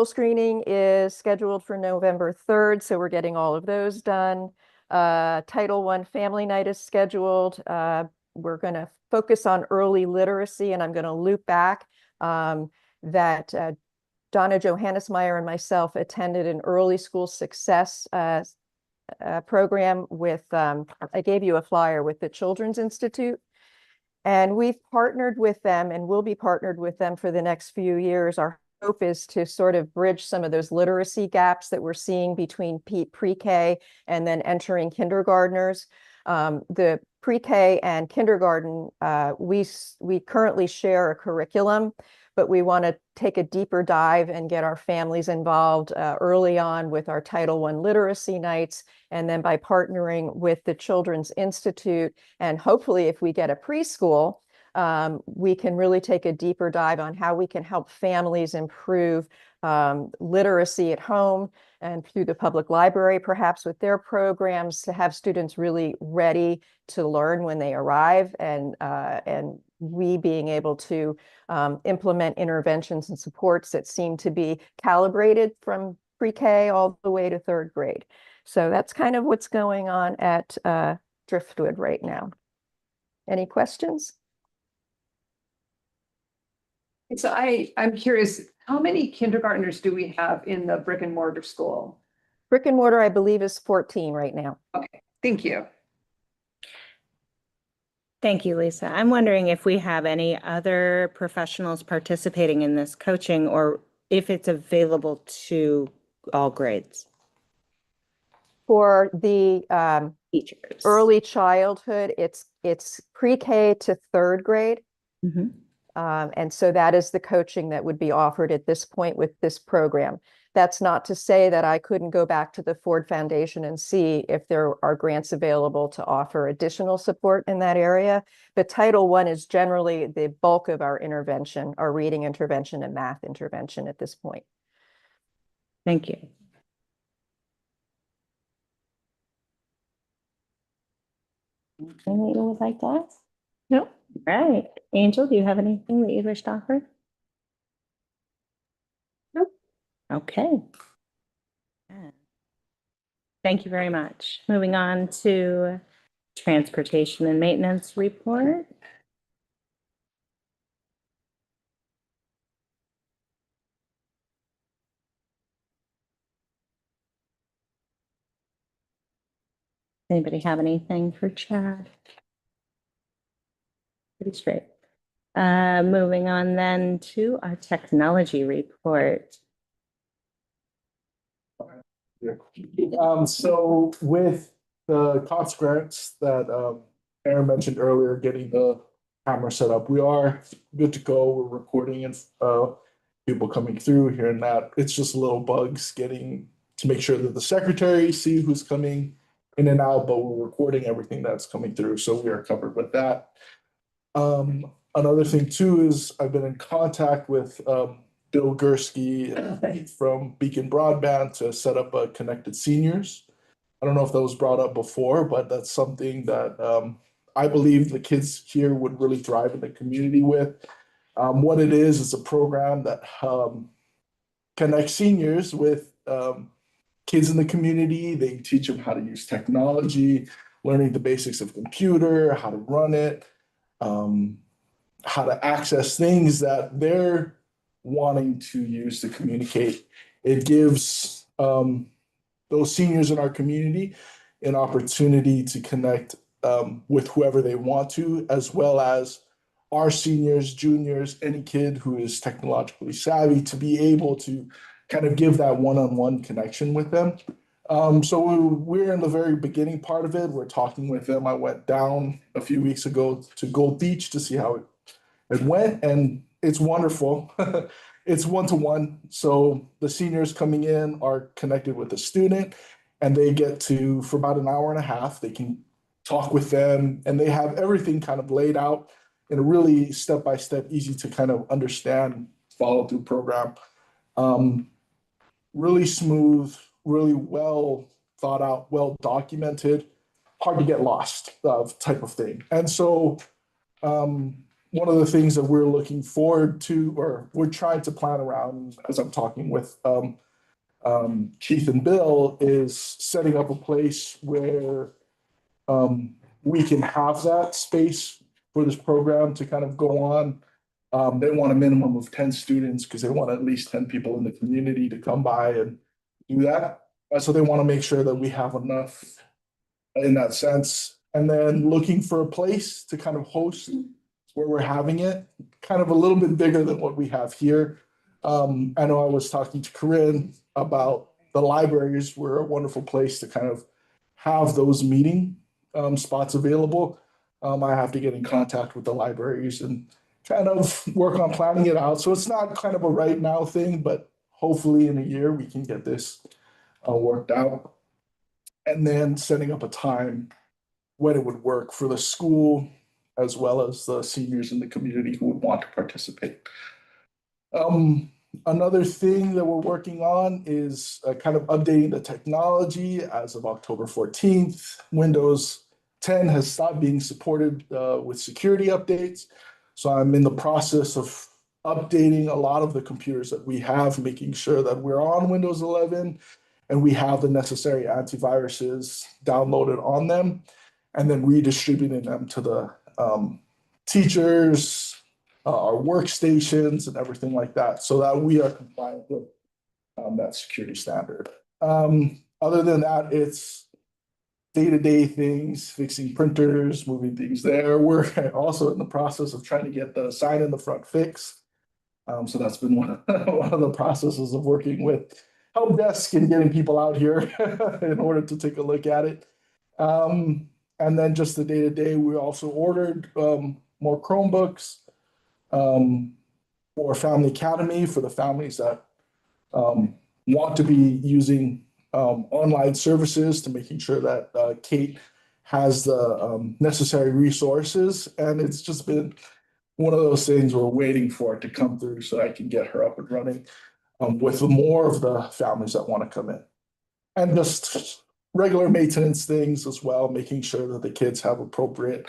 screening is scheduled for November 3rd, so we're getting all of those done. Title I Family Night is scheduled. We're going to focus on early literacy, and I'm going to loop back that Donna Johannesmeyer and myself attended an early school success program with, I gave you a flyer with the Children's Institute, and we've partnered with them and will be partnered with them for the next few years. Our hope is to sort of bridge some of those literacy gaps that we're seeing between pre-K and then entering kindergartners. The pre-K and kindergarten, we currently share a curriculum, but we want to take a deeper dive and get our families involved early on with our Title I literacy nights, and then by partnering with the Children's Institute, and hopefully if we get a preschool, we can really take a deeper dive on how we can help families improve literacy at home and through the public library, perhaps with their programs, to have students really ready to learn when they arrive, and we being able to implement interventions and supports that seem to be calibrated from pre-K all the way to third grade. So that's kind of what's going on at Driftwood right now. Any questions? So I'm curious, how many kindergartners do we have in the brick and mortar school? Brick and mortar, I believe, is 14 right now. Okay, thank you. Thank you, Lisa. I'm wondering if we have any other professionals participating in this coaching, or if it's available to all grades. For the Teachers. early childhood, it's pre-K to third grade. Mhm. And so that is the coaching that would be offered at this point with this program. That's not to say that I couldn't go back to the Ford Foundation and see if there are grants available to offer additional support in that area. But Title I is generally the bulk of our intervention, our reading intervention and math intervention at this point. Thank you. Anything that you would like to ask? No. Right. Angel, do you have anything that you wish to offer? Nope. Okay. Yeah. Thank you very much. Moving on to transportation and maintenance report. Anybody have anything for Chad? Pretty straight. Moving on then to our technology report. So with the COTS grants that Aaron mentioned earlier, getting the camera set up, we are good to go. We're recording and people coming through here and that. It's just little bugs getting to make sure that the secretary see who's coming in and out, but we're recording everything that's coming through, so we are covered with that. Another thing too is I've been in contact with Bill Gursky from Beacon Broadband to set up a Connected Seniors. I don't know if that was brought up before, but that's something that I believe the kids here would really thrive in the community with. What it is a program that connects seniors with kids in the community. They teach them how to use technology, learning the basics of computer, how to run it, how to access things that their wanting to use to communicate. It gives those seniors in our community an opportunity to connect with whoever they want to, as well as our seniors, juniors, any kid who is technologically savvy to be able to kind of give that one-on-one connection with them. So we're in the very beginning part of it. We're talking with them. I went down a few weeks ago to Gold Beach to see how it went, and it's wonderful. It's one-to-one. So the seniors coming in are connected with the student, and they get to, for about an hour and a half, they can talk with them, and they have everything kind of laid out in a really step-by-step, easy to kind of understand, follow-through program. Really smooth, really well thought out, well documented, hard to get lost type of thing. And so one of the things that we're looking forward to, or we're trying to plan around as I'm talking with Keith and Bill, is setting up a place where we can have that space for this program to kind of go on. They want a minimum of 10 students because they want at least 10 people in the community to come by and do that. So they want to make sure that we have enough in that sense. And then looking for a place to kind of host where we're having it, kind of a little bit bigger than what we have here. I know I was talking to Corinne about the libraries were a wonderful place to kind of have those meeting spots available. I have to get in contact with the libraries and kind of work on planning it out. So it's not kind of a right now thing, but hopefully in a year we can get this worked out. And then setting up a time when it would work for the school as well as the seniors in the community who would want to participate. Another thing that we're working on is kind of updating the technology. As of October 14th, Windows 10 has stopped being supported with security updates. So I'm in the process of updating a lot of the computers that we have, making sure that we're on Windows 11 and we have the necessary antiviruses downloaded on them, and then redistributing them to the teachers, our workstations and everything like that, so that we are compliant with that security standard. Other than that, it's day-to-day things, fixing printers, moving things there. We're also in the process of trying to get the sign in the front fixed. So that's been one of the processes of working with help desk and getting people out here in order to take a look at it. And then just the day-to-day, we also ordered more Chromebooks for Family Academy for the families that want to be using online services, to making sure that Kate has the necessary resources. And it's just been one of those things we're waiting for it to come through so I can get her up and running with more of the families that want to come in. And just regular maintenance things as well, making sure that the kids have appropriate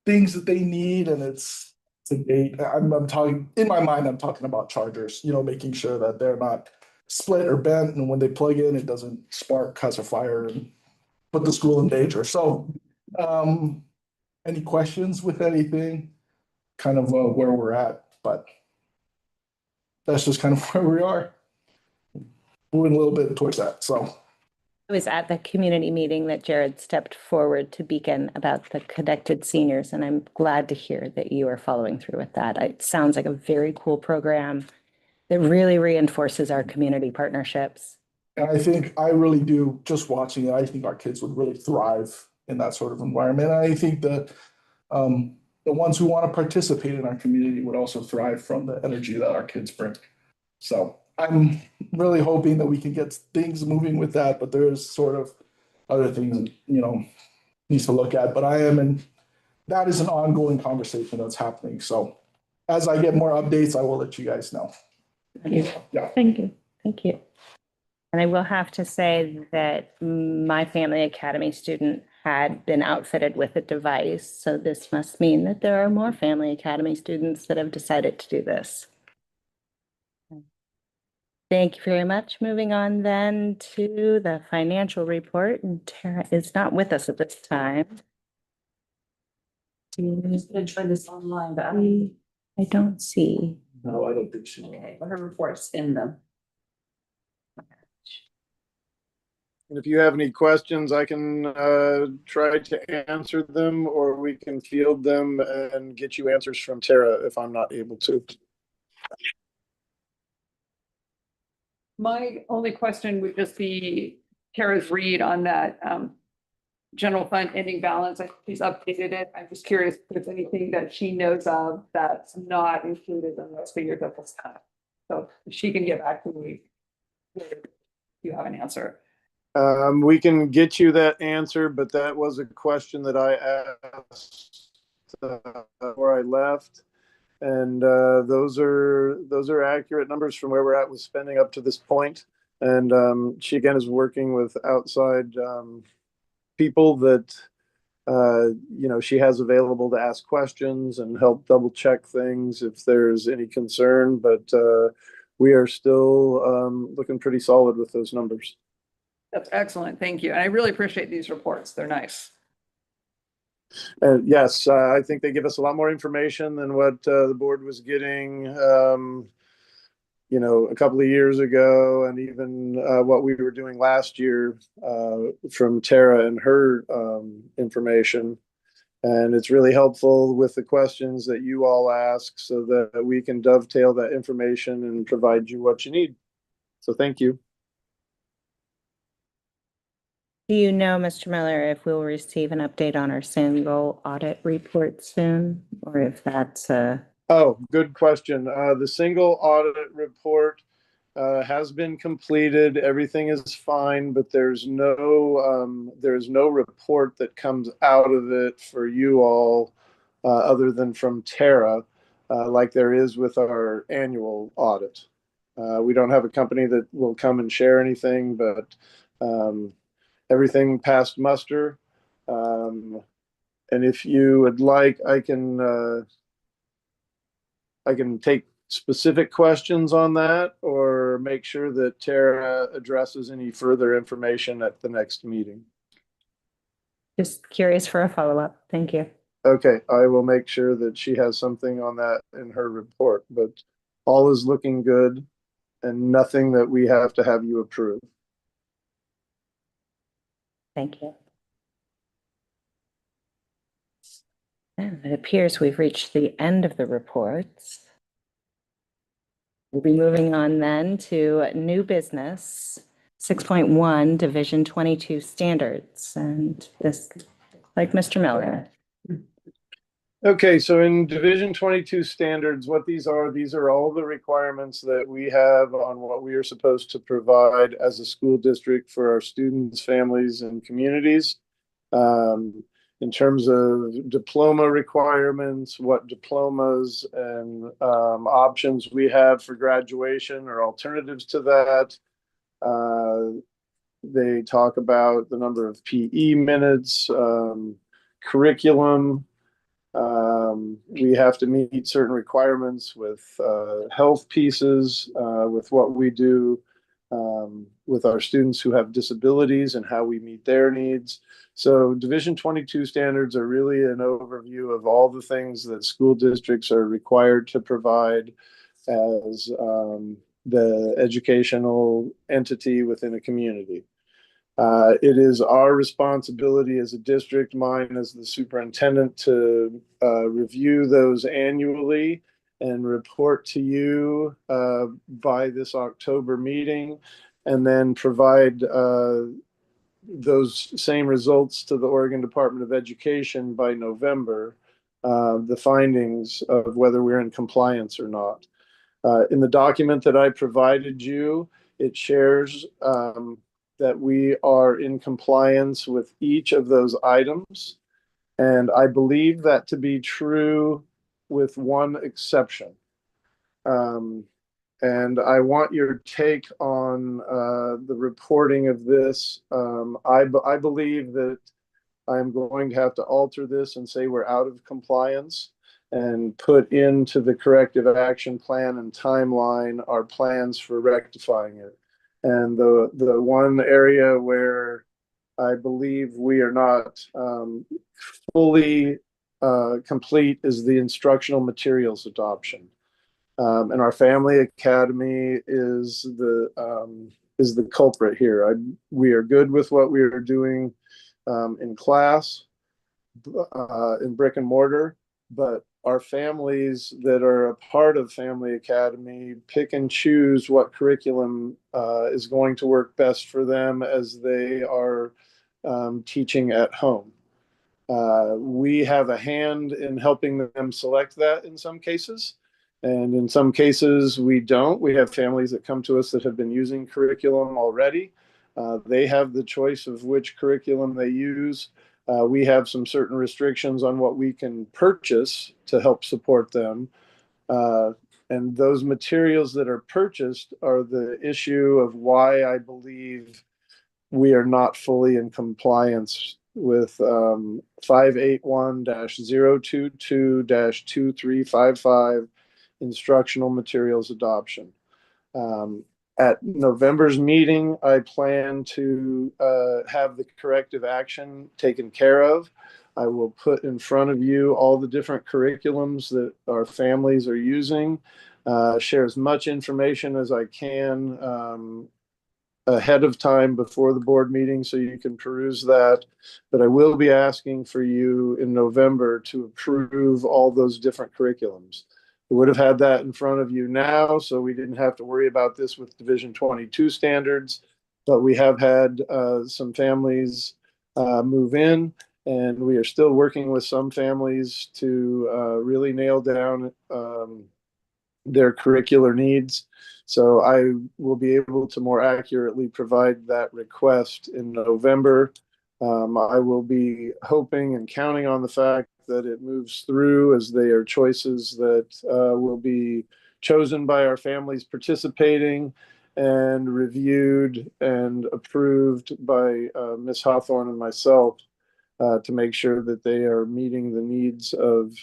things that they need, and it's to date. I'm talking in my mind, I'm talking about chargers, making sure that they're not split or bent, and when they plug in, it doesn't spark, cause a fire, and put the school in danger. So any questions with anything, kind of where we're at, but that's just kind of where we are. Moving a little bit towards that, so. It was at the community meeting that Jared stepped forward to beacon about the connected seniors, and I'm glad to hear that you are following through with that. It sounds like a very cool program that really reinforces our community partnerships. And I think I really do, just watching it, I think our kids would really thrive in that sort of environment. And I think the ones who want to participate in our community would also thrive from the energy that our kids bring. So I'm really hoping that we can get things moving with that, but there's sort of other things, needs to look at. But that is an ongoing conversation that's happening. So as I get more updates, I will let you guys know. Thank you. Yeah. Thank you. Thank you. And I will have to say that my Family Academy student had been outfitted with a device. So this must mean that there are more Family Academy students that have decided to do this. Thank you very much. Moving on then to the financial report, and Tara is not with us at this time. I'm just gonna try this online, but I I don't see. No, I don't think she. Okay, well, her report's in the. And if you have any questions, I can try to answer them, or we can field them and get you answers from Tara if I'm not able to. My only question would just be Kara's read on that general fund ending balance. I think she's updated it. I'm just curious if there's anything that she knows of that's not included in those figures at this time. So if she can get back to me if you have an answer. We can get you that answer, but that was a question that I asked before I left. And those are accurate numbers from where we're at with spending up to this point. And she again is working with outside people that she has available to ask questions and help double check things if there's any concern. But we are still looking pretty solid with those numbers. That's excellent. Thank you. And I really appreciate these reports. They're nice. Yes, I think they give us a lot more information than what the board was getting, a couple of years ago, and even what we were doing last year from Tara and her information. And it's really helpful with the questions that you all ask so that we can dovetail that information and provide you what you need. So thank you. Do you know, Mr. Miller, if we'll receive an update on our single audit report soon, or if that's Oh, good question. The single audit report has been completed. Everything is fine, but there's no report that comes out of it for you all other than from Tara, like there is with our annual audit. We don't have a company that will come and share anything, but everything passed muster. And if you would like, I can take specific questions on that, or make sure that Tara addresses any further information at the next meeting. just curious for a follow-up? Thank you. Okay, I will make sure that she has something on that in her report, but all is looking good and nothing that we have to have you approve. Thank you. And it appears we've reached the end of the reports. We'll be moving on then to new business, 6.1, Division 22 standards. And this, like Mr. Miller. Okay, so in Division 22 standards, what these are all the requirements that we have on what we are supposed to provide as a school district for our students, families, and communities. In terms of diploma requirements, what diplomas and options we have for graduation or alternatives to that. They talk about the number of PE minutes, curriculum. We have to meet certain requirements with health pieces, with what we do with our students who have disabilities and how we meet their needs. So Division 22 standards are really an overview of all the things that school districts are required to provide as the educational entity within a community. It is our responsibility as a district, mine as the superintendent, to review those annually and report to you by this October meeting, and then provide those same results to the Oregon Department of Education by November, the findings of whether we're in compliance or not. In the document that I provided you, it shares that we are in compliance with each of those items. And I believe that to be true with one exception. And I want your take on the reporting of this. I believe that I'm going to have to alter this and say we're out of compliance, and put into the corrective action plan and timeline our plans for rectifying it. And the one area where I believe we are not fully complete is the instructional materials adoption. And our family academy is the culprit here. We are good with what we are doing in class, in brick and mortar, but our families that are a part of Family Academy pick and choose what curriculum is going to work best for them as they are teaching at home. We have a hand in helping them select that in some cases. And in some cases, we don't. We have families that come to us that have been using curriculum already. They have the choice of which curriculum they use. We have some certain restrictions on what we can purchase to help support them. And those materials that are purchased are the issue of why I believe we are not fully in compliance with 581-022-2355 instructional materials adoption. At November's meeting, I plan to have the corrective action taken care of. I will put in front of you all the different curriculums that our families are using, share as much information as I can ahead of time before the board meeting so you can peruse that. But I will be asking for you in November to approve all those different curriculums. We would have had that in front of you now, so we didn't have to worry about this with Division 22 standards. But we have had some families move in, and we are still working with some families to really nail down their curricular needs. So I will be able to more accurately provide that request in November. I will be hoping and counting on the fact that it moves through, as they are choices that will be chosen by our families participating and reviewed and approved by Ms. Hawthorne and myself to make sure that they are meeting the needs of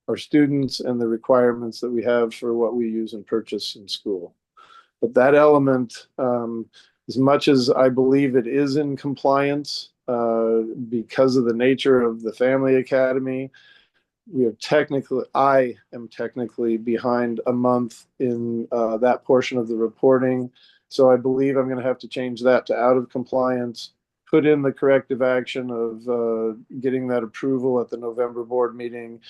our students and the requirements that we have for what we use and purchase in school. But that element, as much as I believe it is in compliance, because of the nature of the Family Academy, I am technically behind a month in that portion of the reporting. So I believe I'm going to have to change that to out of compliance, put in the corrective action of getting that approval at the November board meeting.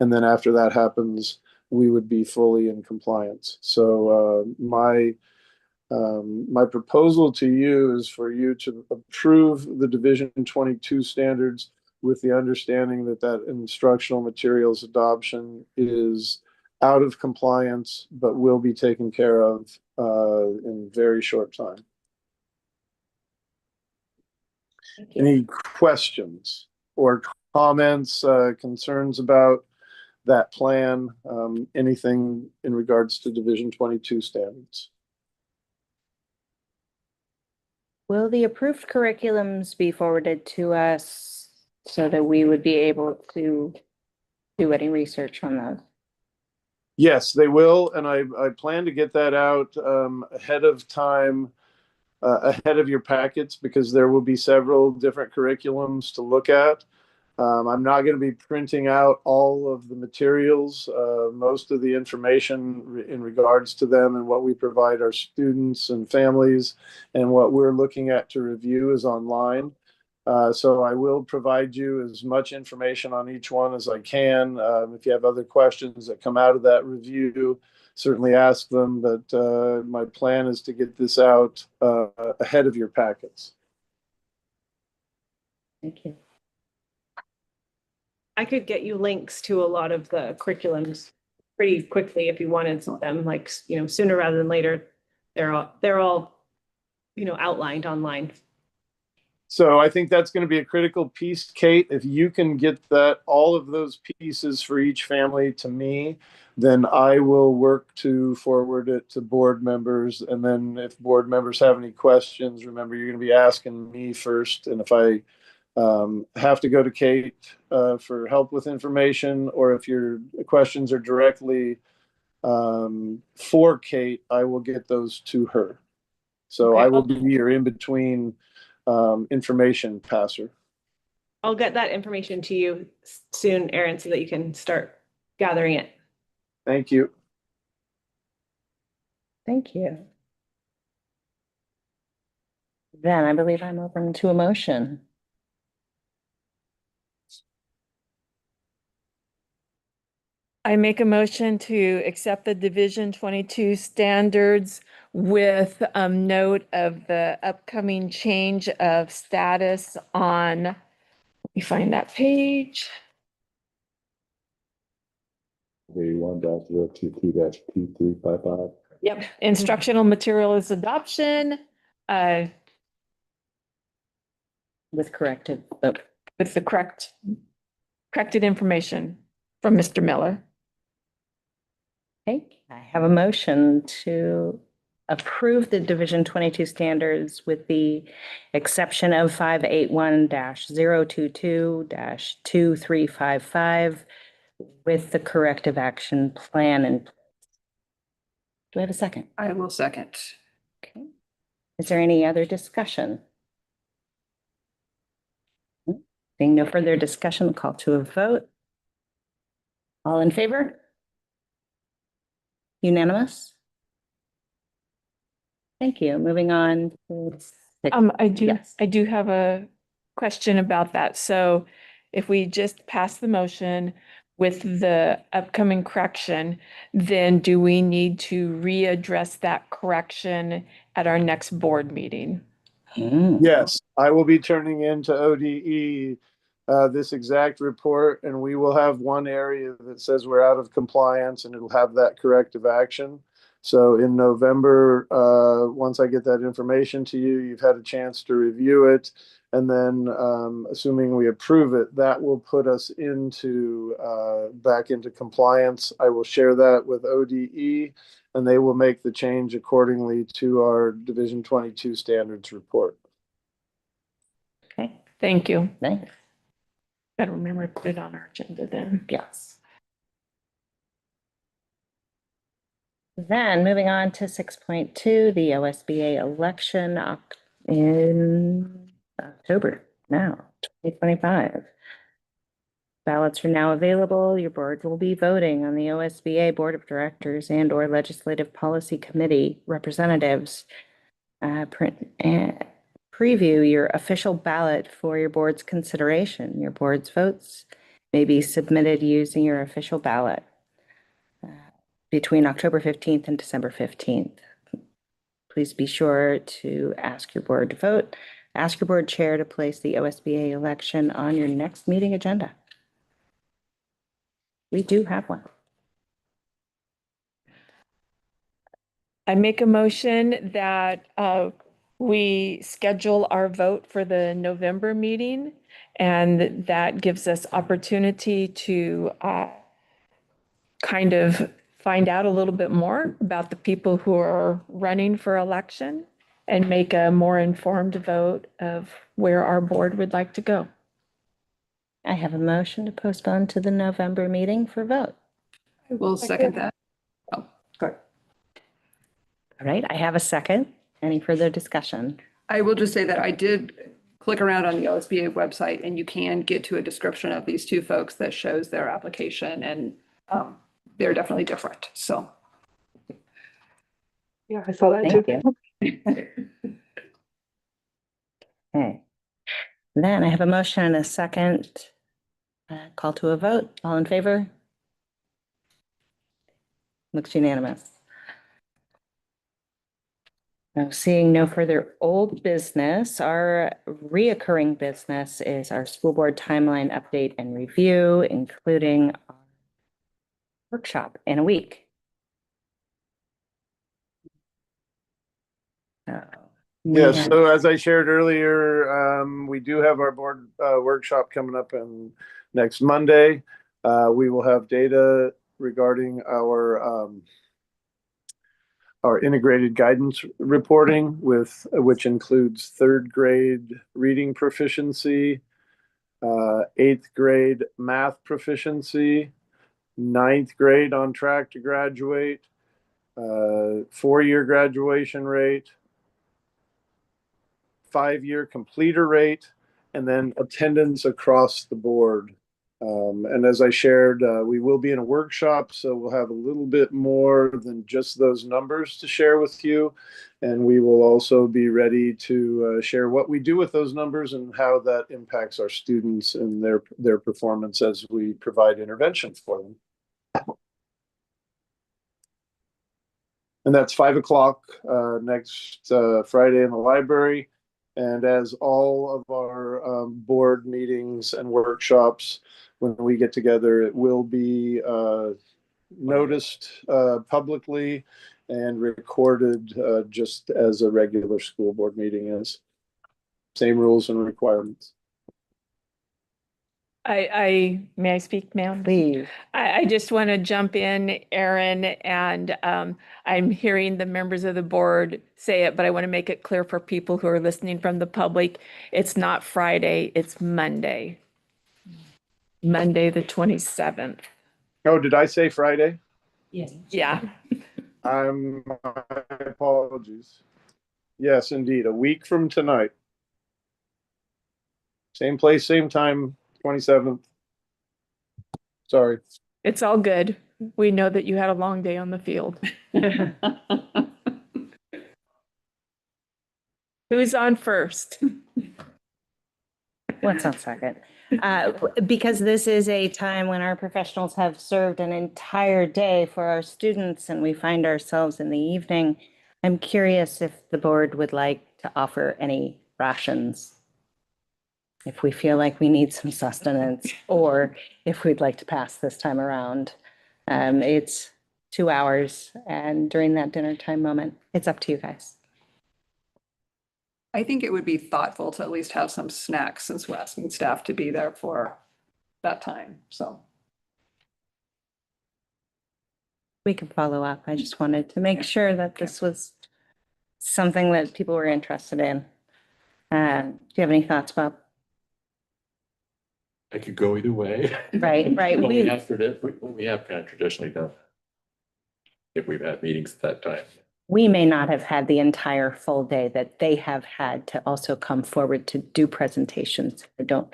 And then after that happens, we would be fully in compliance. So my proposal to you is for you to approve the Division 22 standards with the understanding that that instructional materials adoption is out of compliance, but will be taken care of in very short time. Any questions or comments, concerns about that plan, anything in regards to Division 22 standards? Will the approved curriculums be forwarded to us so that we would be able to do any research on those? Yes, they will, and I plan to get that out ahead of time, ahead of your packets, because there will be several different curriculums to look at. I'm not going to be printing out all of the materials. Most of the information in regards to them and what we provide our students and families and what we're looking at to review is online. So I will provide you as much information on each one as I can. If you have other questions that come out of that review, certainly ask them. But my plan is to get this out ahead of your packets. Thank you. I could get you links to a lot of the curriculums pretty quickly if you wanted them, like, sooner rather than later. They're all, outlined online. So I think that's going to be a critical piece, Kate. If you can get all of those pieces for each family to me, then I will work to forward it to board members. And then if board members have any questions, remember, you're going to be asking me first. And if I have to go to Kate for help with information, or if your questions are directly for Kate, I will get those to her. So Okay. I will be your in-between information passer. I'll get that information to you soon, Erin, so that you can start gathering it. Thank you. Thank you. Then I believe I'm open to a motion. I make a motion to accept the Division 22 standards with note of the upcoming change of status on, let me find that page. 81-022-2355. Yep, instructional materials adoption With corrected, with the corrected information from Mr. Miller. okay, I have a motion to approve the Division 22 standards with the exception of 581-022-2355 with the corrective action plan. And do I have a second? I will second. Okay. Is there any other discussion? Seeing no further discussion, call to a vote. All in favor? Unanimous? Thank you. Moving on to Yes. I do have a question about that. So if we just pass the motion with the upcoming correction, then do we need to readdress that correction at our next board meeting? Yes, I will be turning into ODE this exact report, and we will have one area that says we're out of compliance, and it'll have that corrective action. So in November, once I get that information to you, you've had a chance to review it. And then assuming we approve it, that will put us into back into compliance. I will share that with ODE, and they will make the change accordingly to our Division 22 standards report. Okay, Thank you. thanks. Gotta remember to put it on our agenda then. Yes. Then moving on to 6.2, the OSBA election in October now, 2025. Ballots are now available. Your board will be voting on the OSBA Board of Directors and or Legislative Policy Committee representatives. Preview your official ballot for your board's consideration. Your board's votes may be submitted using your official ballot between October 15th and December 15th. Please be sure to ask your board to vote. Ask your board chair to place the OSBA election on your next meeting agenda. We do have one. I make a motion that we schedule our vote for the November meeting, and that gives us opportunity to kind of find out a little bit more about the people who are running for election and make a more informed vote of where our board would like to go. I have a motion to postpone to the November meeting for vote. I will second that. Oh, good. All right, I have a second. Any further discussion? I will just say that I did click around on the OSBA website, and you can get to a description of these two folks that shows their application, and they're definitely different. So. Yeah, I saw that Thank too. you. Okay. Then I have a motion and a second. Call to a vote. All in favor? Looks unanimous. Now, seeing no further old business, our reoccurring business is our school board timeline update and review, including our workshop in a week. Yes, so as I shared earlier, we do have our board workshop coming up on next Monday. We will have data regarding our integrated guidance reporting, which includes 3rd grade reading proficiency, 8th grade math proficiency, 9th grade on track to graduate, 4-year graduation rate, 5-year completer rate, and then attendance across the board. And as I shared, we will be in a workshop, so we'll have a little bit more than just those numbers to share with you. And we will also be ready to share what we do with those numbers and how that impacts our students and their performance as we provide interventions for them. And that's 5 o'clock next Friday in the library. And as all of our board meetings and workshops, when we get together, it will be noticed publicly and recorded just as a regular school board meeting is. Same rules and requirements. May I speak, ma'am? Please. I just want to jump in, Erin, and I'm hearing the members of the board say it, but I want to make it clear for people who are listening from the public. It's not Friday, it's Monday. Monday, the 27th. Oh, did I say Friday? Yes. Yeah. My apologies. Yes, indeed. A week from tonight. Same place, same time, 27th. Sorry. It's all good. We know that you had a long day on the field. Who's on first? What's on second? Because this is a time when our professionals have served an entire day for our students and we find ourselves in the evening. I'm curious if the board would like to offer any rations. If we feel like we need some sustenance or if we'd like to pass this time around. It's 2 hours and during that dinner time moment, it's up to you guys. I think it would be thoughtful to at least have some snacks since we're asking staff to be there for that time, so. We can follow up. I just wanted to make sure that this was something that people were interested in. Do you have any thoughts, Bob? I could go either way. Right. But we have kind of traditionally done if we've had meetings at that time. We may not have had the entire full day that they have had to also come forward to do presentations. I don't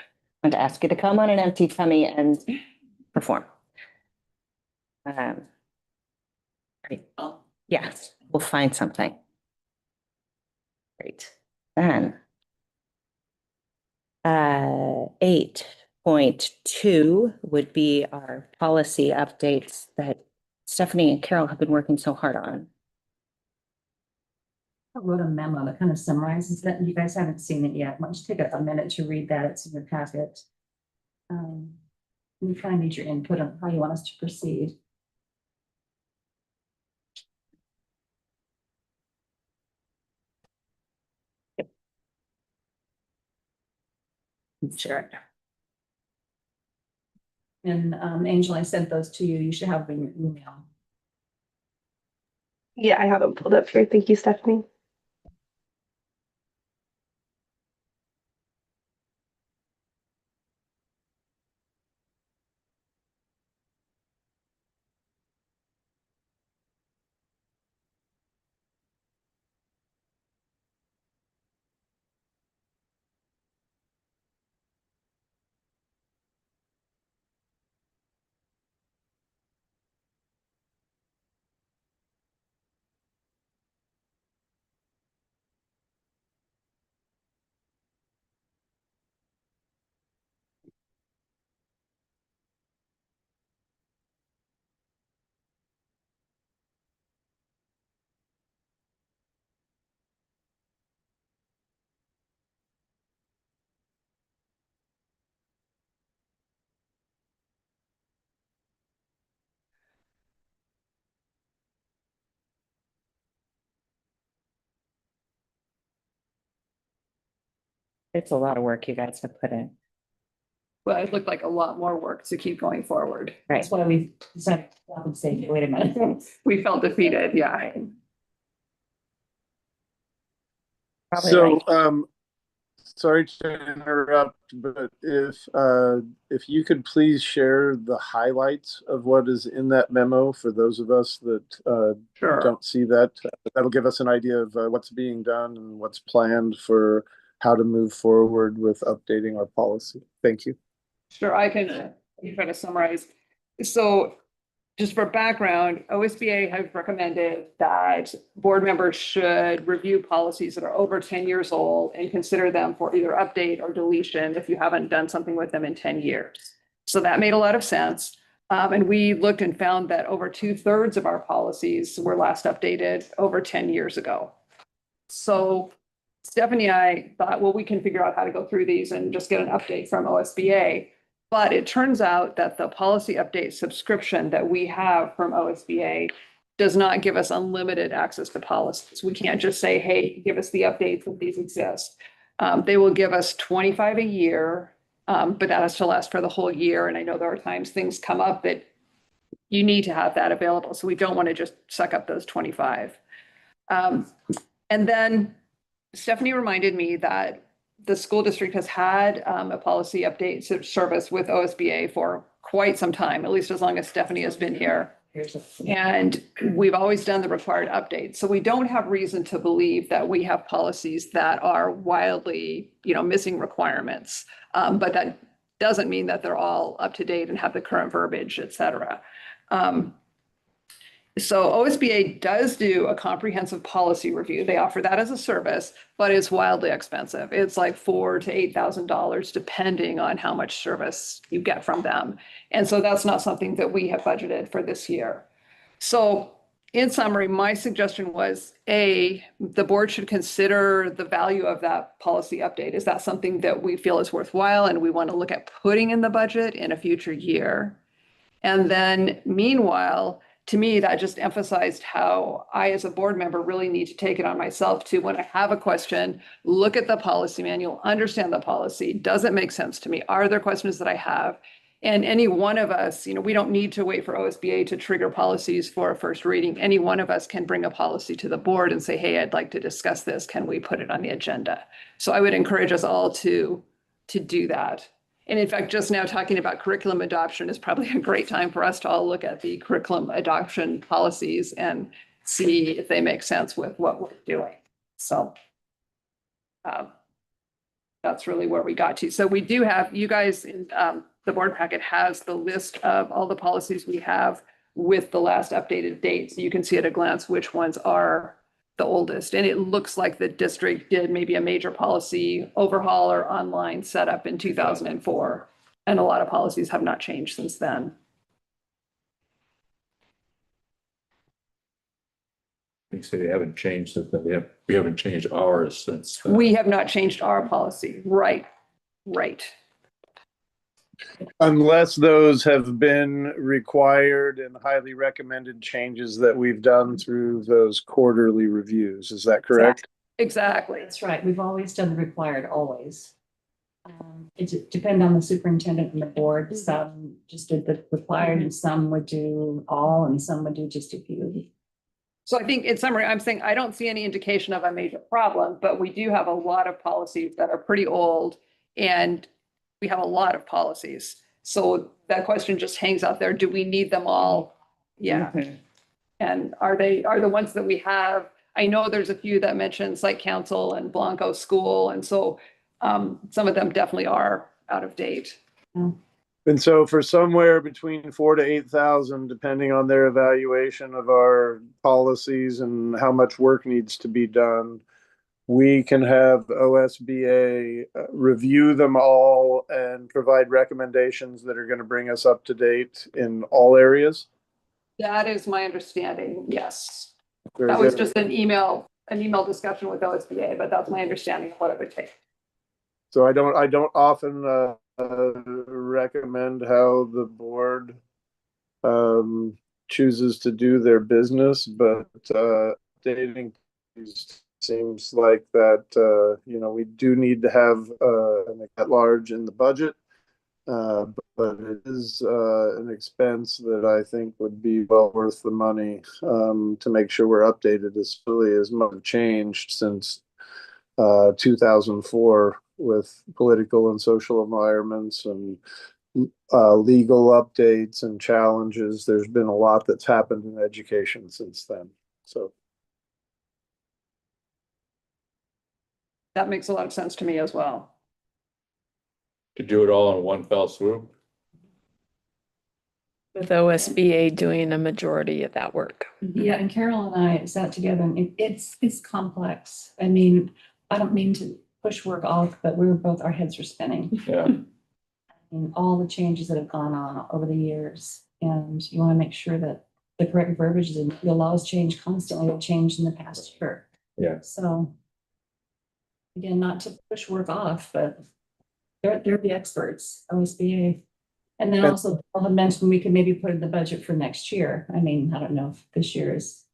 want to ask you to come on an empty tummy and perform. Right. Yes, we'll find something. Great. Then 8.2 would be our policy updates that Stephanie and Carol have been working so hard on. I wrote a memo that kind of summarizes that. You guys haven't seen it yet. Why don't you take a minute to read that? It's in your packet. We kind of need your input on how you want us to proceed. Sure. And Angel, I sent those to you. You should have them in your email. Yeah, I have them pulled up here. Thank you, Stephanie. It's a lot of work you guys have put in. Well, it looked like a lot more work to keep going forward. Right. That's why we decided to stop and say, wait a minute. We felt defeated, yeah. Probably So, like- sorry to interrupt, but if you could please share the highlights of what is in that memo for those of us that Sure. don't see that, that'll give us an idea of what's being done and what's planned for how to move forward with updating our policy. Thank you. Sure, I can try to summarize. So just for background, OSBA has recommended that board members should review policies that are over 10 years old and consider them for either update or deletion if you haven't done something with them in 10 years. So that made a lot of sense. And we looked and found that over 2/3 of our policies were last updated over 10 years ago. So Stephanie and I thought, well, we can figure out how to go through these and just get an update from OSBA. But it turns out that the policy update subscription that we have from OSBA does not give us unlimited access to policies. We can't just say, hey, give us the updates if these exist. They will give us 25 a year, but that has to last for the whole year. And I know there are times things come up that you need to have that available. So we don't want to just suck up those 25. And then Stephanie reminded me that the school district has had a policy update service with OSBA for quite some time, at least as long as Stephanie has been here. And we've always done the required updates. So we don't have reason to believe that we have policies that are wildly, missing requirements. But that doesn't mean that they're all up to date and have the current verbiage, et cetera. So OSBA does do a comprehensive policy review. They offer that as a service, but it's wildly expensive. It's like $4,000 to $8,000 depending on how much service you get from them. And so that's not something that we have budgeted for this year. So in summary, my suggestion was the board should consider the value of that policy update. Is that something that we feel is worthwhile and we want to look at putting in the budget in a future year? And then meanwhile, to me, that just emphasized how I, as a board member, really need to take it on myself to, when I have a question, look at the policy manual, understand the policy. Does it make sense to me? Are there questions that I have? And any one of us, we don't need to wait for OSBA to trigger policies for a first reading. Any one of us can bring a policy to the board and say, hey, I'd like to discuss this. Can we put it on the agenda? So I would encourage us all to do that. And in fact, just now talking about curriculum adoption is probably a great time for us to all look at the curriculum adoption policies and see if they make sense with what we're doing. So that's really where we got to. So we do have, you guys, in the board packet has the list of all the policies we have with the last updated date. So you can see at a glance which ones are the oldest. And it looks like the district did maybe a major policy overhaul or online setup in 2004. And a lot of policies have not changed since then. You say they haven't changed since then. We haven't changed ours since then. We have not changed our policy. Right. Unless those have been required and highly recommended changes that we've done through those quarterly reviews. Is that correct? Exactly. That's right. We've always done the required, always. It depends on the superintendent and the board. Some just did the required and some would do all and some would do just a few. So I think in summary, I'm saying I don't see any indication of a major problem, but we do have a lot of policies that are pretty old and we have a lot of policies. So that question just hangs out there. Do we need them all? Yeah. And are the ones that we have? I know there's a few that mention site council and Blanco school. And so some of them definitely are out of date. And so for somewhere between 4,000 to 8,000, depending on their evaluation of our policies and how much work needs to be done, we can have OSBA review them all and provide recommendations that are going to bring us up to date in all areas. That is my understanding. Yes. Very That was good. just an email discussion with OSBA, but that's my understanding of what it would take. So I don't often recommend how the board chooses to do their business, but dating seems like that we do need to have an at-large in the budget, but it is an expense that I think would be well worth the money to make sure we're updated as fully as much changed since 2004 with political and social environments and legal updates and challenges. There's been a lot that's happened in education since then. So That makes a lot of sense to me as well. To do it all in one fell swoop. With OSBA doing a majority of that work. Yeah, and Carol and I sat together and it's complex. I mean, I don't mean to push work off, but our heads were spinning. Yeah. And all the changes that have gone on over the years. And you want to make sure that the correct verbiage is in, the laws change constantly, they've changed in the past year. Yeah. So again, not to push work off, but they're the experts, OSBA. And then also Paul had mentioned we could maybe put in the budget for next year. I mean, I don't know if this year is,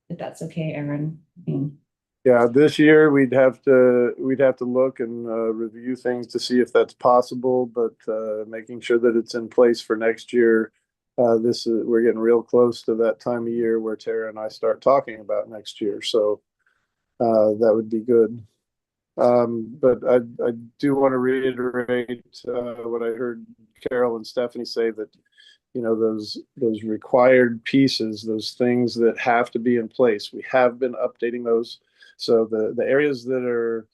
if that's okay, Aaron. I mean, Yeah, this year we'd have to look and review things to see if that's possible, but making sure that it's in place for next year. We're getting real close to that time of year where Tara and I start talking about next year, so that would be good. But I do want to reiterate what I heard Carol and Stephanie say, that those required pieces, those things that have to be in place. We have been updating those. So the areas that are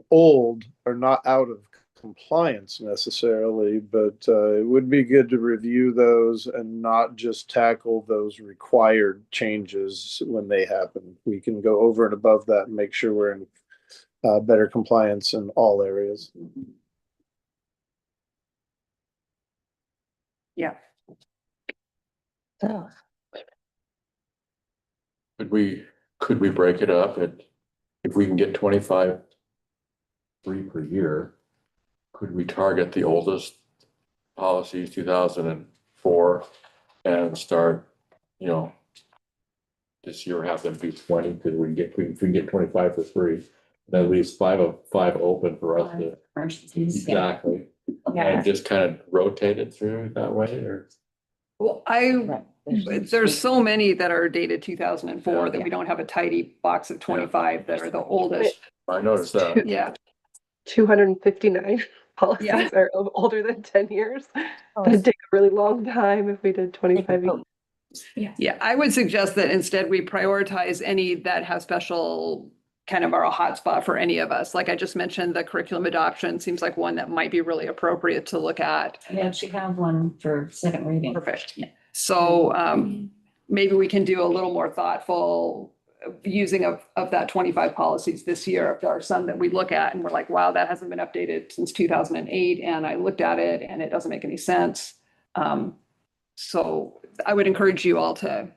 old are not out of compliance necessarily, but it would be good to review those and not just tackle those required changes when they happen. We can go over and above that and make sure we're in better compliance in all areas. Yeah. So Could we break it up at, if we can get 25 per year, could we target the oldest policies, 2004, and start, this year have them be 20, because if we can get 25 for free, then at least five open for us to. emergencies. Exactly. yeah, And just kind of rotate it through that way, or? Well, there's so many that are dated 2004 that we don't have a tidy box of 25 that are the oldest. I noticed that. Yeah. 259 policies Yeah. are older than 10 years. Oh, That'd take a really long time if we did 25 each. Yeah, I would suggest that instead we prioritize any that have special kind of are a hotspot for any of us. Like I just mentioned, the curriculum adoption seems like one that might be really appropriate to look at. We actually have one for second reading. Perfect. So maybe we can do a little more thoughtful using of that 25 policies this year. If there are some that we look at and we're like, wow, that hasn't been updated since 2008. And I looked at it and it doesn't make any sense. So I would encourage you all to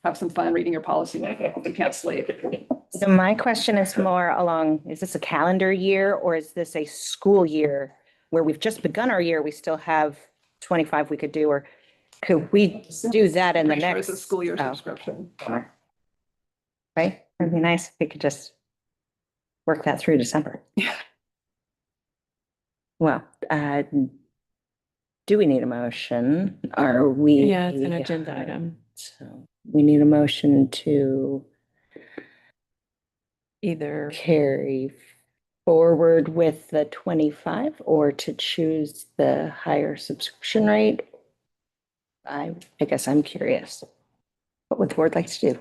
have some fun reading your policy. You can't sleep. so my question is more along, is this a calendar year or is this a school year where we've just begun our year? We still have 25 we could do, or could we do that in the Pretty sure next? it's a school year oh, subscription. Right? It'd be nice if we could just work that through December. Yeah. Well, do we need a motion? Are we? Yeah, it's an agenda item. So we need a motion to Either carry forward with the 25 or to choose the higher subscription rate. I guess I'm curious. What would the board like to do?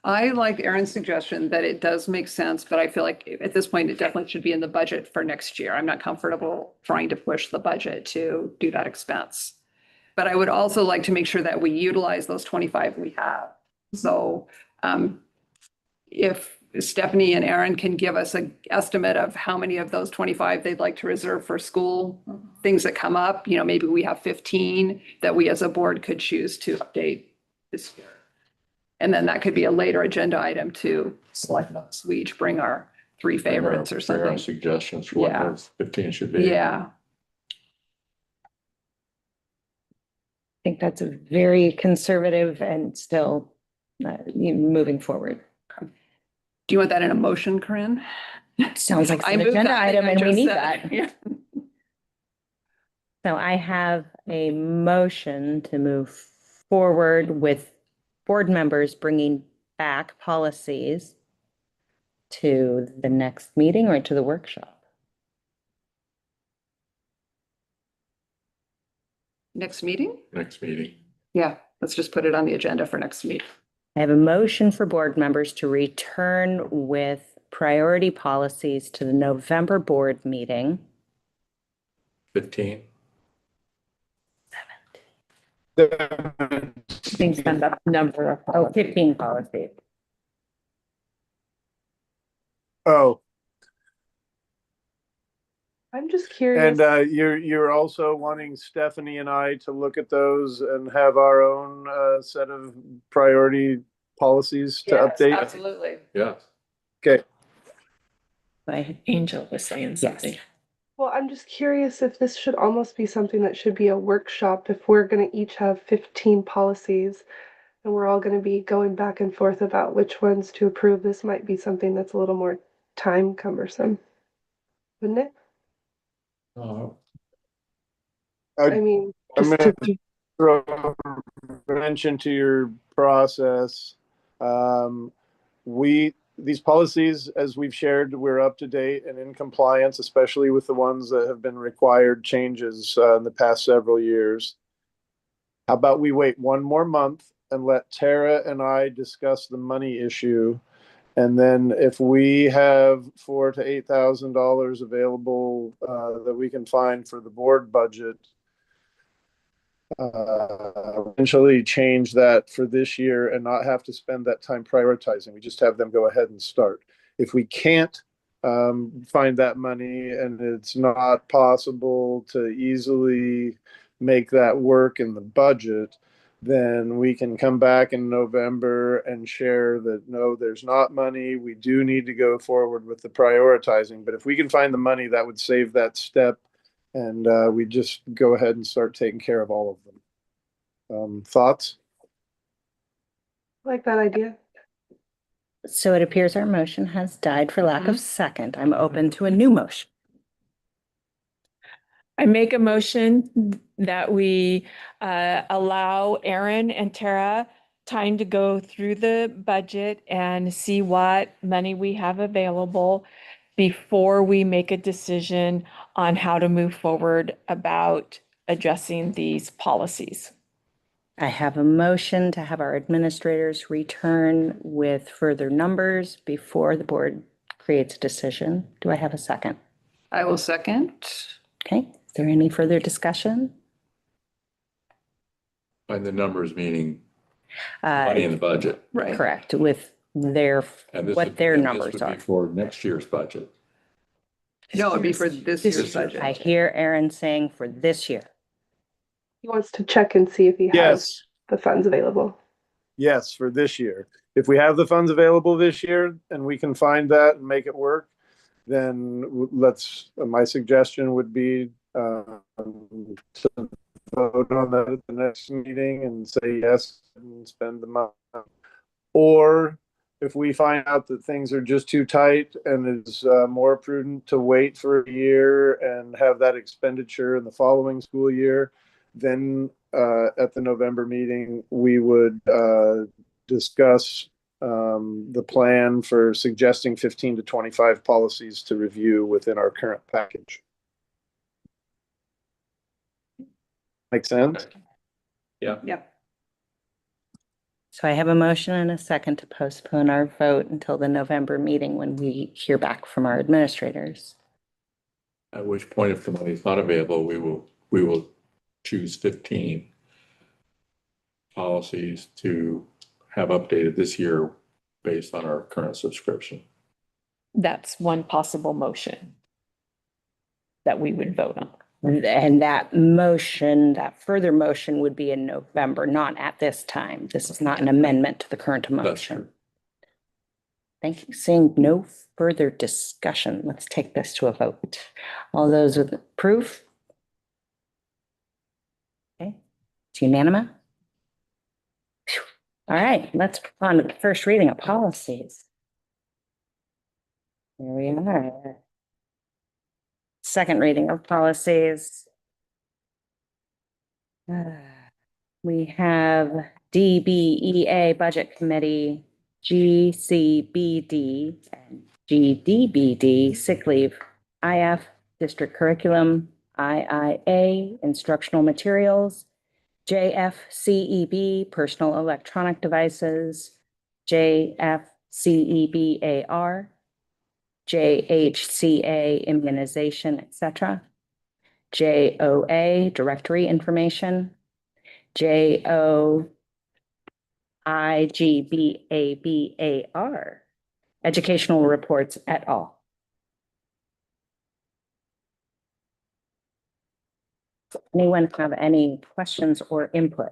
I like Erin's suggestion that it does make sense, but I feel like at this point, it definitely should be in the budget for next year. I'm not comfortable trying to push the budget to do that expense. But I would also like to make sure that we utilize those 25 we have. So if Stephanie and Erin can give us an estimate of how many of those 25 they'd like to reserve for school, things that come up, maybe we have 15 that we as a board could choose to update this year. And then that could be a later agenda item to select those. We each bring our 3 favorites or Bring our something. suggestions for what Yeah. those 15 should be. Yeah. I think that's a very conservative and still moving forward. Do you want that in a motion, Corinne? Sounds like I an moved agenda that thing item I and we just need said. that. Yeah. So I have a motion to move forward with board members bringing back policies to the next meeting or to the workshop. Next meeting? Next meeting. Yeah. let's just put it on the agenda for next meeting. I have a motion for board members to return with priority policies to the November board meeting. 15. Things end up number of. Oh, 15 policies. Oh, I'm just curious. and you're also wanting Stephanie and I to look at those and have our own set of priority policies to update? Absolutely. Yeah. Okay. Angel was saying something. Yes. Well, I'm just curious if this should almost be something that should be a workshop if we're going to each have 15 policies and we're all going to be going back and forth about which ones to approve. This might be something that's a little more time cumbersome, wouldn't it? I mean, I'm just going to, to throw a wrench into your process. These policies, as we've shared, we're up to date and in compliance, especially with the ones that have been required changes in the past several years. How about we wait one more month and let Tara and I discuss the money issue? And then if we have $4,000 to $8,000 available that we can find for the board budget, eventually change that for this year and not have to spend that time prioritizing. We just have them go ahead and start. If we can't find that money and it's not possible to easily make that work in the budget, then we can come back in November and share that, no, there's not money. We do need to go forward with the prioritizing. But if we can find the money, that would save that step. And we just go ahead and start taking care of all of them. Thoughts? I like that idea. So it appears our motion has died for lack of second. I'm open to a new motion. I make a motion that we allow Aaron and Tara time to go through the budget and see what money we have available before we make a decision on how to move forward about addressing these policies. I have a motion to have our administrators return with further numbers before the board creates a decision. Do I have a second? I will second. Okay, is there any further discussion? Find the numbers, meaning money in the budget. Right. Correct, with their, And this what would- their and this numbers would be are. for next year's budget. No, it'd be for this year's I budget. hear Aaron saying for this year. He wants to check and see if he has Yes. the funds available. Yes, for this year. If we have the funds available this year and we can find that and make it work, then my suggestion would be to vote on that at the next meeting and say yes and spend the money. Or if we find out that things are just too tight and it's more prudent to wait for a year and have that expenditure in the following school year, then at the November meeting, we would discuss the plan for suggesting 15 to 25 policies to review within our current package. Make sense? Yeah. Yep. So I have a motion and a second to postpone our vote until the November meeting when we hear back from our administrators. At which point, if the money is not available, we will choose 15 policies to have updated this year based on our current subscription. That's one possible motion that we would vote on. And that motion, that further motion would be in November, not at this time. This is not an amendment to the current That's motion. true. Thank you. Seeing no further discussion, let's take this to a vote. All those with approve? Okay, it's unanimous. Phew. All right, let's move on to the first reading of policies. Here we are. Second reading of policies. We have DBEA Budget Committee, GCBD, and GDBD Sick Leave, IF District Curriculum, IIA Instructional Materials, JFCEB, personal electronic devices, JFCEBAR, JHCA, immunization, etc., JOA, directory information, JOIGBABAR, educational reports et al. Anyone have any questions or input?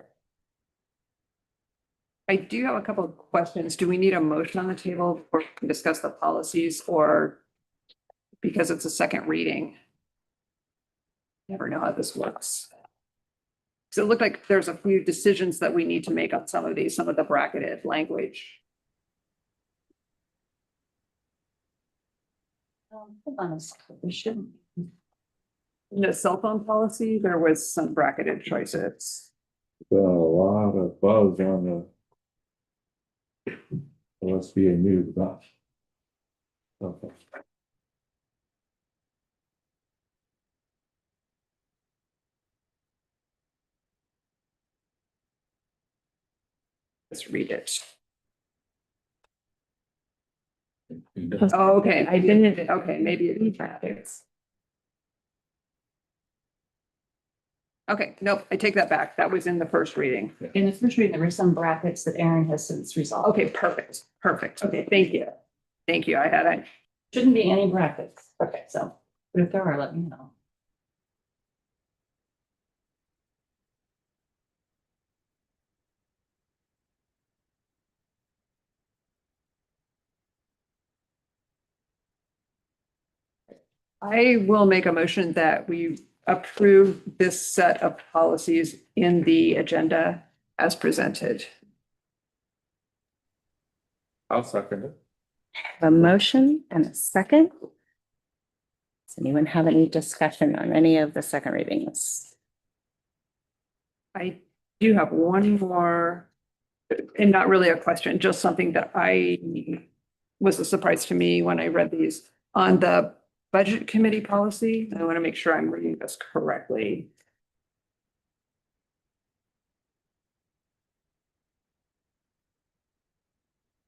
I do have a couple of questions. Do we need a motion on the table or discuss the policies, or because it's a second reading? Never know how this works. So it looked like there's a few decisions that we need to make on some of these, some of the bracketed language. Hold on a second, we shouldn't. In the cell phone policy, there was some bracketed choices. A lot of buzz on the LSBA news about. Okay. Let's read it. Yeah. Oh, okay. I didn't. Okay, maybe it needs brackets. Okay, nope, I take that back. That was in the first reading. In the first reading, there were some brackets that Aaron has since resolved. Okay, perfect, perfect. Okay, thank you. Thank you. I Shouldn't be any brackets. Okay, so, but if there are, let me know. I will make a motion that we approve this set of policies in the agenda as presented. I'll second it. A motion and a second. Does anyone have any discussion on any of the second readings? I do have one more, and not really a question, just something that was a surprise to me when I read these on the budget committee policy. I want to make sure I'm reading this correctly.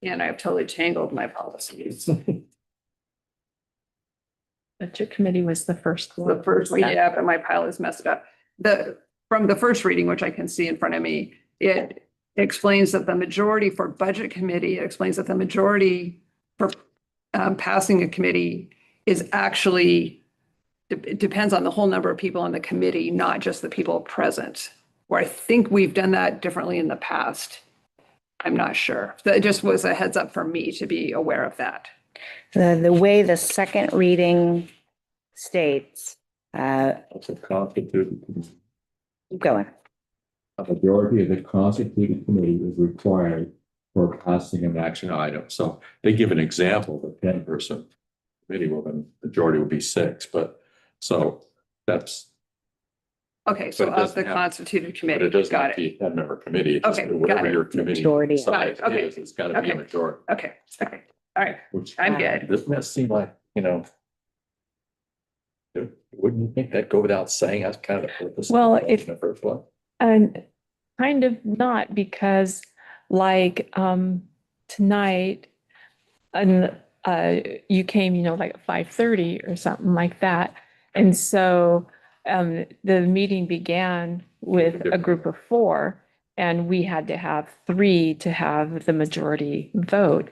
And I have totally tangled my policies. Budget committee was the first one. The first, yeah, but my pile is messed up. From the first reading, which I can see in front of me, it explains that the majority for budget committee, it explains that the majority for passing a committee is actually, it depends on the whole number of people on the committee, not just the people present. Where I think we've done that differently in the past. I'm not sure. That just was a heads up for me to be aware of that. The way the second reading states, It's a constituted, keep going. a majority of the constituted committee is required for passing an action item. So they give an example of a 10-person committee, well, then the majority would be 6, but so that's. Okay, so But it of doesn't the have- constituted But committee, it doesn't have got to it. be a 10-member committee. It just Okay, got whatever it. your committee Majority. size Okay. is, it's got to be a Okay. majority. Okay, okay, all right, Which I'm good. doesn't that seem like, wouldn't you think that'd go without saying? That's kind of the purpose. Well, of it if- in the first one. And kind of not, because like tonight, and you came, like at 5:30 or something like that. And so the meeting began with a group of 4, and we had to have 3 to have the majority vote.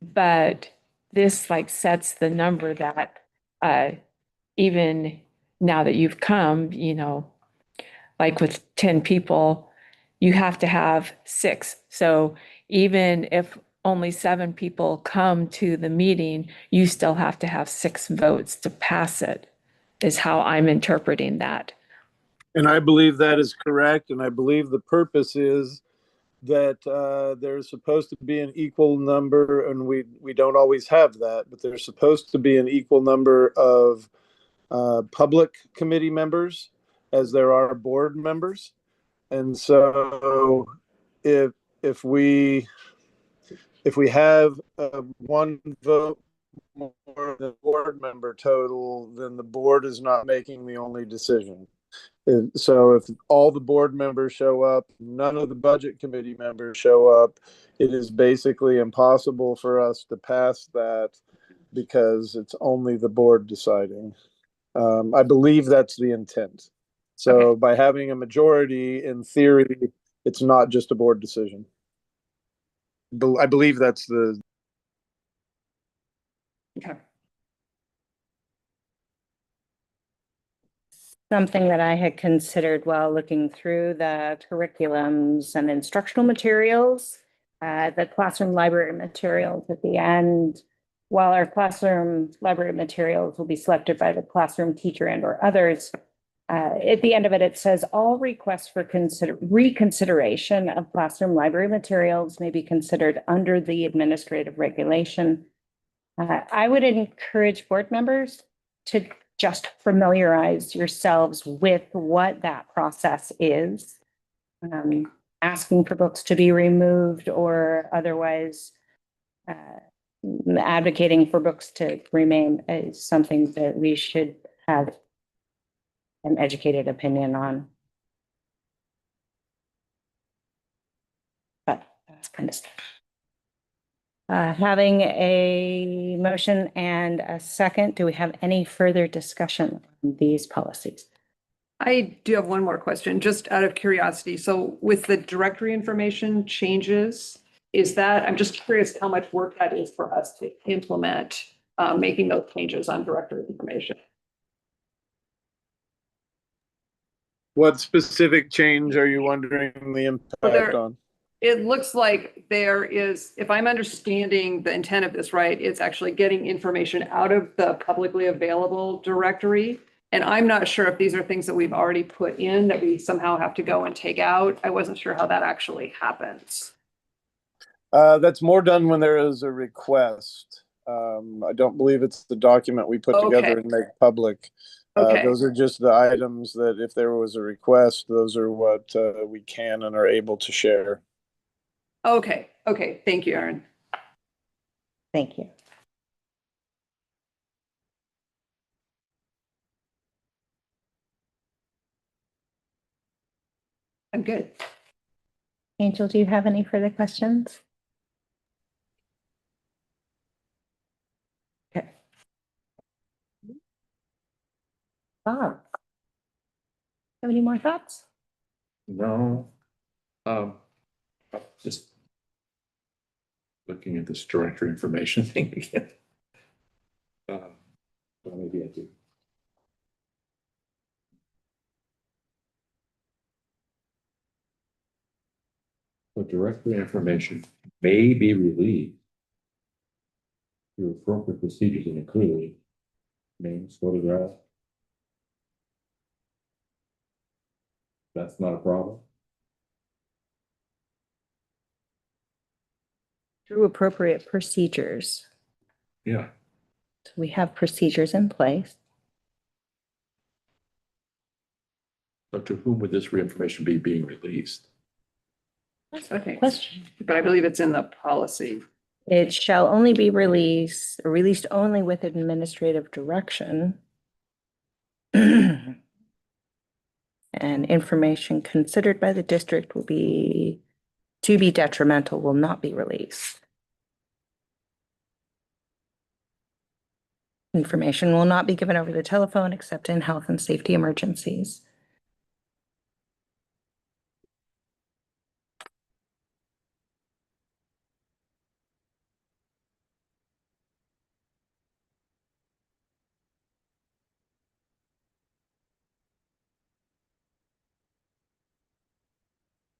But this like sets the number that even now that you've come, like with 10 people, you have to have 6. So even if only 7 people come to the meeting, you still have to have 6 votes to pass it, is how I'm interpreting that. And I believe that is correct. And I believe the purpose is that there's supposed to be an equal number, and we don't always have that, but there's supposed to be an equal number of public committee members as there are board members. And so if we have one vote more than board member total, then the board is not making the only decision. So if all the board members show up, none of the budget committee members show up, it is basically impossible for us to pass that because it's only the board deciding. I believe that's the intent. So by having a majority, in theory, it's not just a board decision. I believe that's the. Okay. Something that I had considered while looking through the curriculums and instructional materials, the classroom library materials at the end. While our classroom library materials will be selected by the classroom teacher and or others, at the end of it, it says all requests for reconsideration of classroom library materials may be considered under the administrative regulation. I would encourage board members to just familiarize yourselves with what that process is. Asking for books to be removed or otherwise advocating for books to remain is something that we should have an educated opinion on. But that's kind of stuff. Having a motion and a second, do we have any further discussion on these policies? I do have one more question, just out of curiosity. So with the directory information changes, I'm just curious how much work that is for us to implement, making those changes on directory information. What specific change are you wondering the impact on? It looks like there is, if I'm understanding the intent of this right, it's actually getting information out of the publicly available directory. And I'm not sure if these are things that we've already put in that we somehow have to go and take out. I wasn't sure how that actually happens. That's more done when there is a request. I don't believe it's the document we put together and make public. Those are just the items that if there was a request, those are what we can and are able to share. Okay. Thank you, Erin. Thank you. I'm good. Angel, do you have any further questions? Okay. Bob, have any more thoughts? No. Just looking at this directory information thing again. Well, maybe I do. The directory information may be released through appropriate procedures including names, photographs. That's not a problem. Through appropriate procedures. Yeah. So we have procedures in place. But to whom would this information be being released? Okay. Question. But I believe it's in the policy. It shall only be released only with administrative direction. And information considered by the district will be detrimental will not be released. Information will not be given over the telephone except in health and safety emergencies.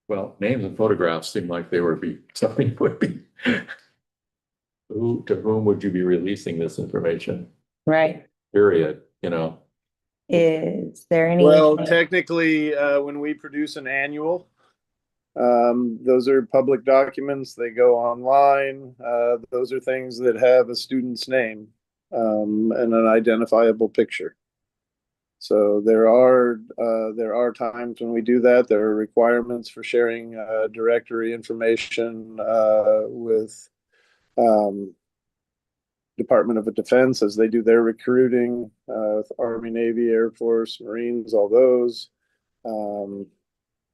Well, names and photographs seem like they would be something would be. To whom would you be releasing this information? Right. Period, you know. Is there any? Well, technically, when we produce an annual, those are public documents. They go online. Those are things that have a student's name and an identifiable picture. So there are times when we do that. There are requirements for sharing directory information with Department of Defense as they do their recruiting, with Army, Navy, Air Force, Marines, all those.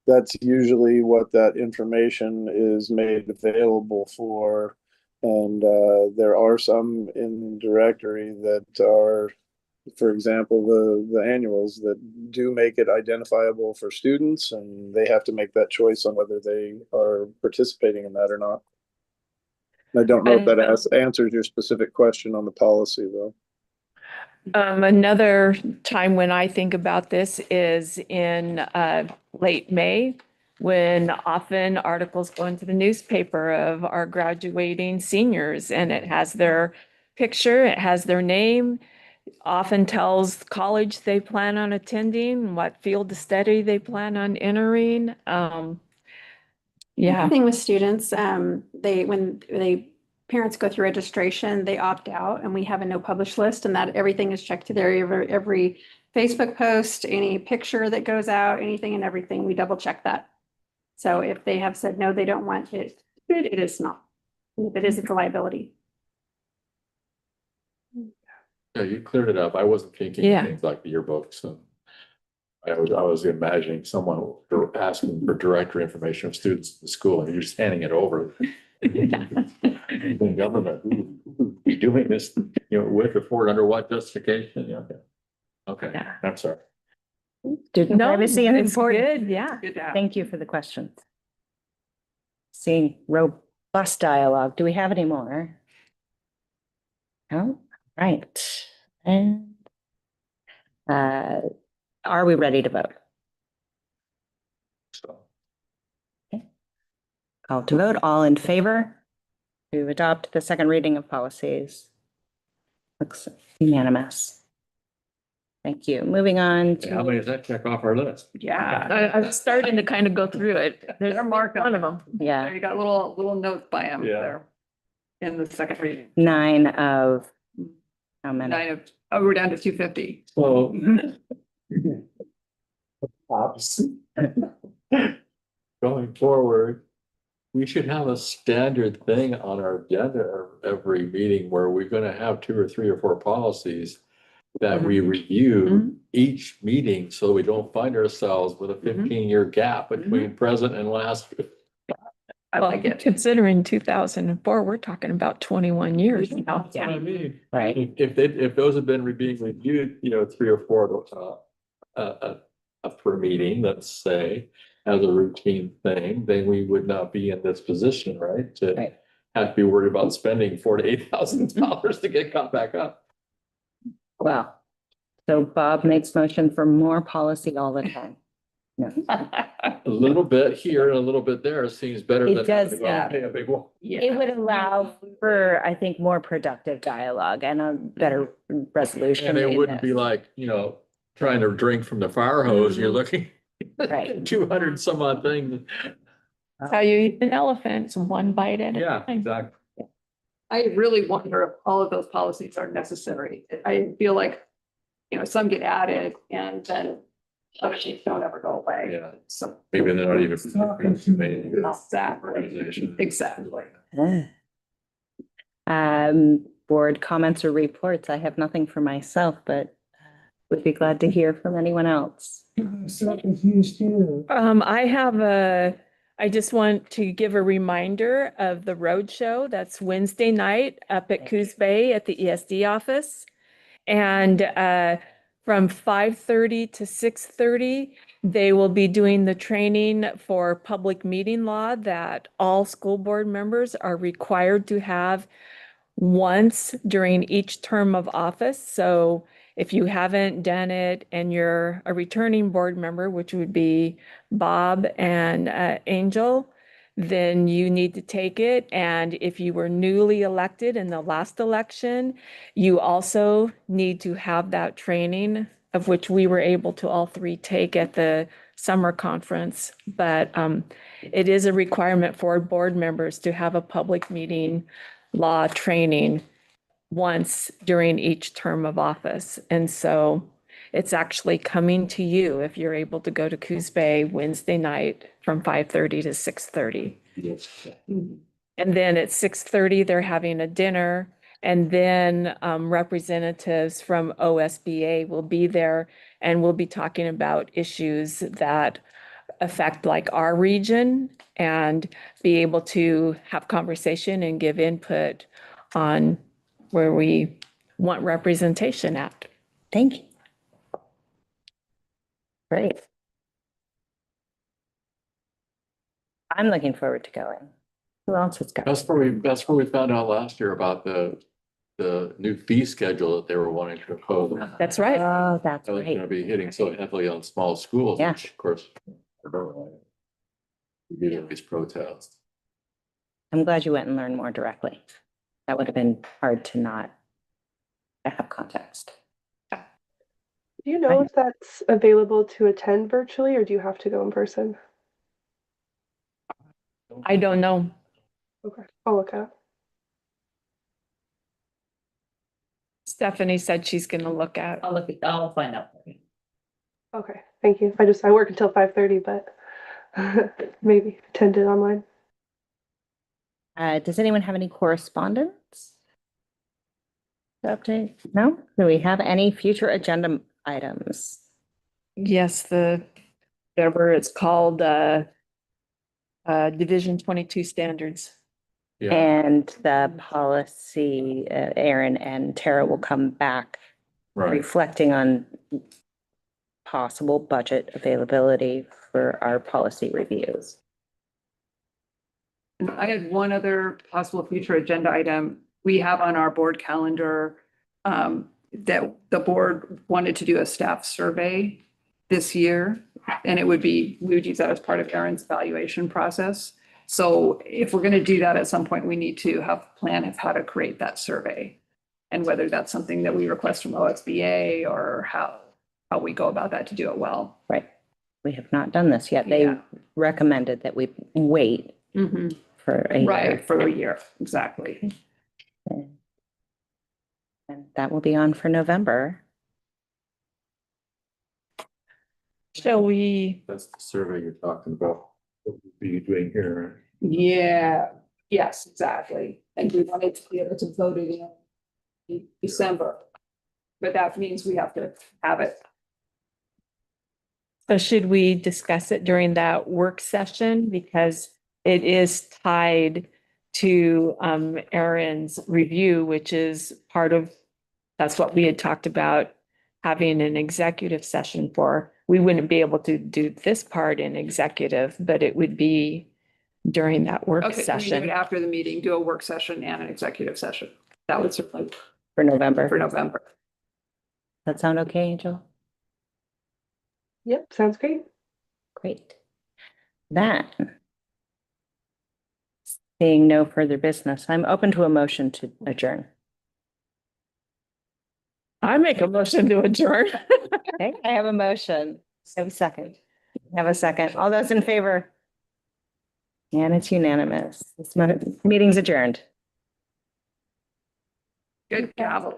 That's usually what that information is made available for. And there are some in the directory that are, for example, the annuals that do make it identifiable for students, and they have to make that choice on whether they are participating in that or not. I don't know if that answers your specific question on the policy, though. Another time when I think about this is in late May, when often articles go into the newspaper of our graduating seniors, and it has their picture, it has their name, often tells college they plan on attending, what field of study they plan on entering. The thing with students, parents go through registration, they opt out, and we have a no publish list, and that everything is checked to there. Every Facebook post, any picture that goes out, anything and everything, we double check that. So if they have said no, they don't want it, it is not. If it isn't a liability. Yeah, you cleared it up. I wasn't thinking Yeah. things like the yearbooks. And I was imagining someone asking for directory information of students in the school, and you're just handing it over. The government, who be doing this, with or for, under what justification? Yeah. Okay, Yeah. I'm sorry. Student No, privacy and it's important. good, yeah. Good job. Thank you for the questions. Seeing robust dialogue. Do we have any more? No? Right. And are we ready to vote? So, Call to vote. All in favor to adopt the second reading of policies? Looks unanimous. Thank you. Moving on how many to, does that check off our list? Yeah. I'm starting to kind of go through it. There's They're marked one on of them. There yeah, you got little notes by him Yeah. there in the second reading. 9 of how many? 9 of, oh, we're down to 250. So. Going forward, we should have a standard thing on our agenda every meeting where we're gonna have 2 or 3 or 4 policies that we review each meeting, so we don't find ourselves with a 15-year gap between present and last. I like it. Considering 2004, we're talking about 21 years now. That's what I mean. Right. If those have been being reviewed, 3 or 4 per meeting, let's say, as a routine thing, then we would not be in this position, right? To Right. have to be worried about spending $4,000 to $8,000 to get caught back up. Well, so Bob makes motion for more policy all the time. No. A little bit here and a little bit there seems better It than does, having to go and pay a big one. It would allow for, I think, more productive dialogue and a better resolution. And it in wouldn't be this. like, trying to drink from the fire hose, you're looking Right. 200 some odd things. That's how you eat an elephant, it's one bite at a Yeah, time. exactly. I really wonder if all of those policies are necessary. I feel like, some get added and then other things don't ever go away. Yeah. So. Maybe they're not even. Exactly. Board comments or reports. I have nothing for myself, but would be glad to hear from anyone else. I just want to give a reminder of the road show. That's Wednesday night up at Coos Bay at the ESD office. And from 5:30 to 6:30, they will be doing the training for public meeting law that all school board members are required to have once during each term of office. So if you haven't done it and you're a returning board member, which would be Bob and Angel, then you need to take it. And if you were newly elected in the last election, you also need to have that training, of which we were able to all 3 take at the summer conference. But it is a requirement for board members to have a public meeting law training once during each term of office. And so it's actually coming to you if you're able to go to Coos Bay Wednesday night from 5:30 to 6:30. And then at 6:30, they're having a dinner And then representatives from OSBA will be there and we'll be talking about issues that affect like our region and be able to have conversation and give input on where we want representation at. Thank you. Great. I'm looking forward to going. Who else is going? That's where we found out last year about the new fee schedule that they were wanting to impose. That's right. Oh, that's That was right. gonna be hitting so heavily on small schools, Yeah. which of course. We get these protests. I'm glad you went and learned more directly. That would have been hard to not have context. Do you know if that's available to attend virtually or do you have to go in person? I don't know. Okay, I'll look at it. Stephanie said she's going to look at. I'll find out. Okay, thank you. I work until 5:30, but maybe attend it online. Does anyone have any correspondence? Update? No? Do we have any future agenda items? Yes, whatever it's called, Division 22 standards. Yeah, And the policy, Aaron and Tara will come back right. reflecting on possible budget availability for our policy reviews. And I had one other possible future agenda item. We have on our board calendar that the board wanted to do a staff survey this year. And we would use that as part of Erin's evaluation process. So if we're going to do that at some point, we need to have a plan of how to create that survey. And whether that's something that we request from OSBA or how we go about that to do it well. Right. We have not done this yet. They recommended that we wait for a year. Right, for a year, exactly. And that will be on for November. Shall we? That's the survey you're talking about. What are you doing here? Yeah, yes, exactly. And we wanted to be able to vote it in December. But that means we have to have it. So should we discuss it during that work session? Because it is tied to Erin's review, which is that's what we had talked about having an executive session for. We wouldn't be able to do this part in executive, but it would be during that work Okay, so we do session. it after the meeting, do a work session and an executive session. That would certainly For November. for November. That sound okay, Angel? Yep, sounds great. Great. That. Seeing no further business, I'm open to a motion to adjourn. I make a motion to adjourn. Okay, I have a motion. I have a second. Have a second. All those in favor? And it's unanimous. This meeting's adjourned. Good gavel.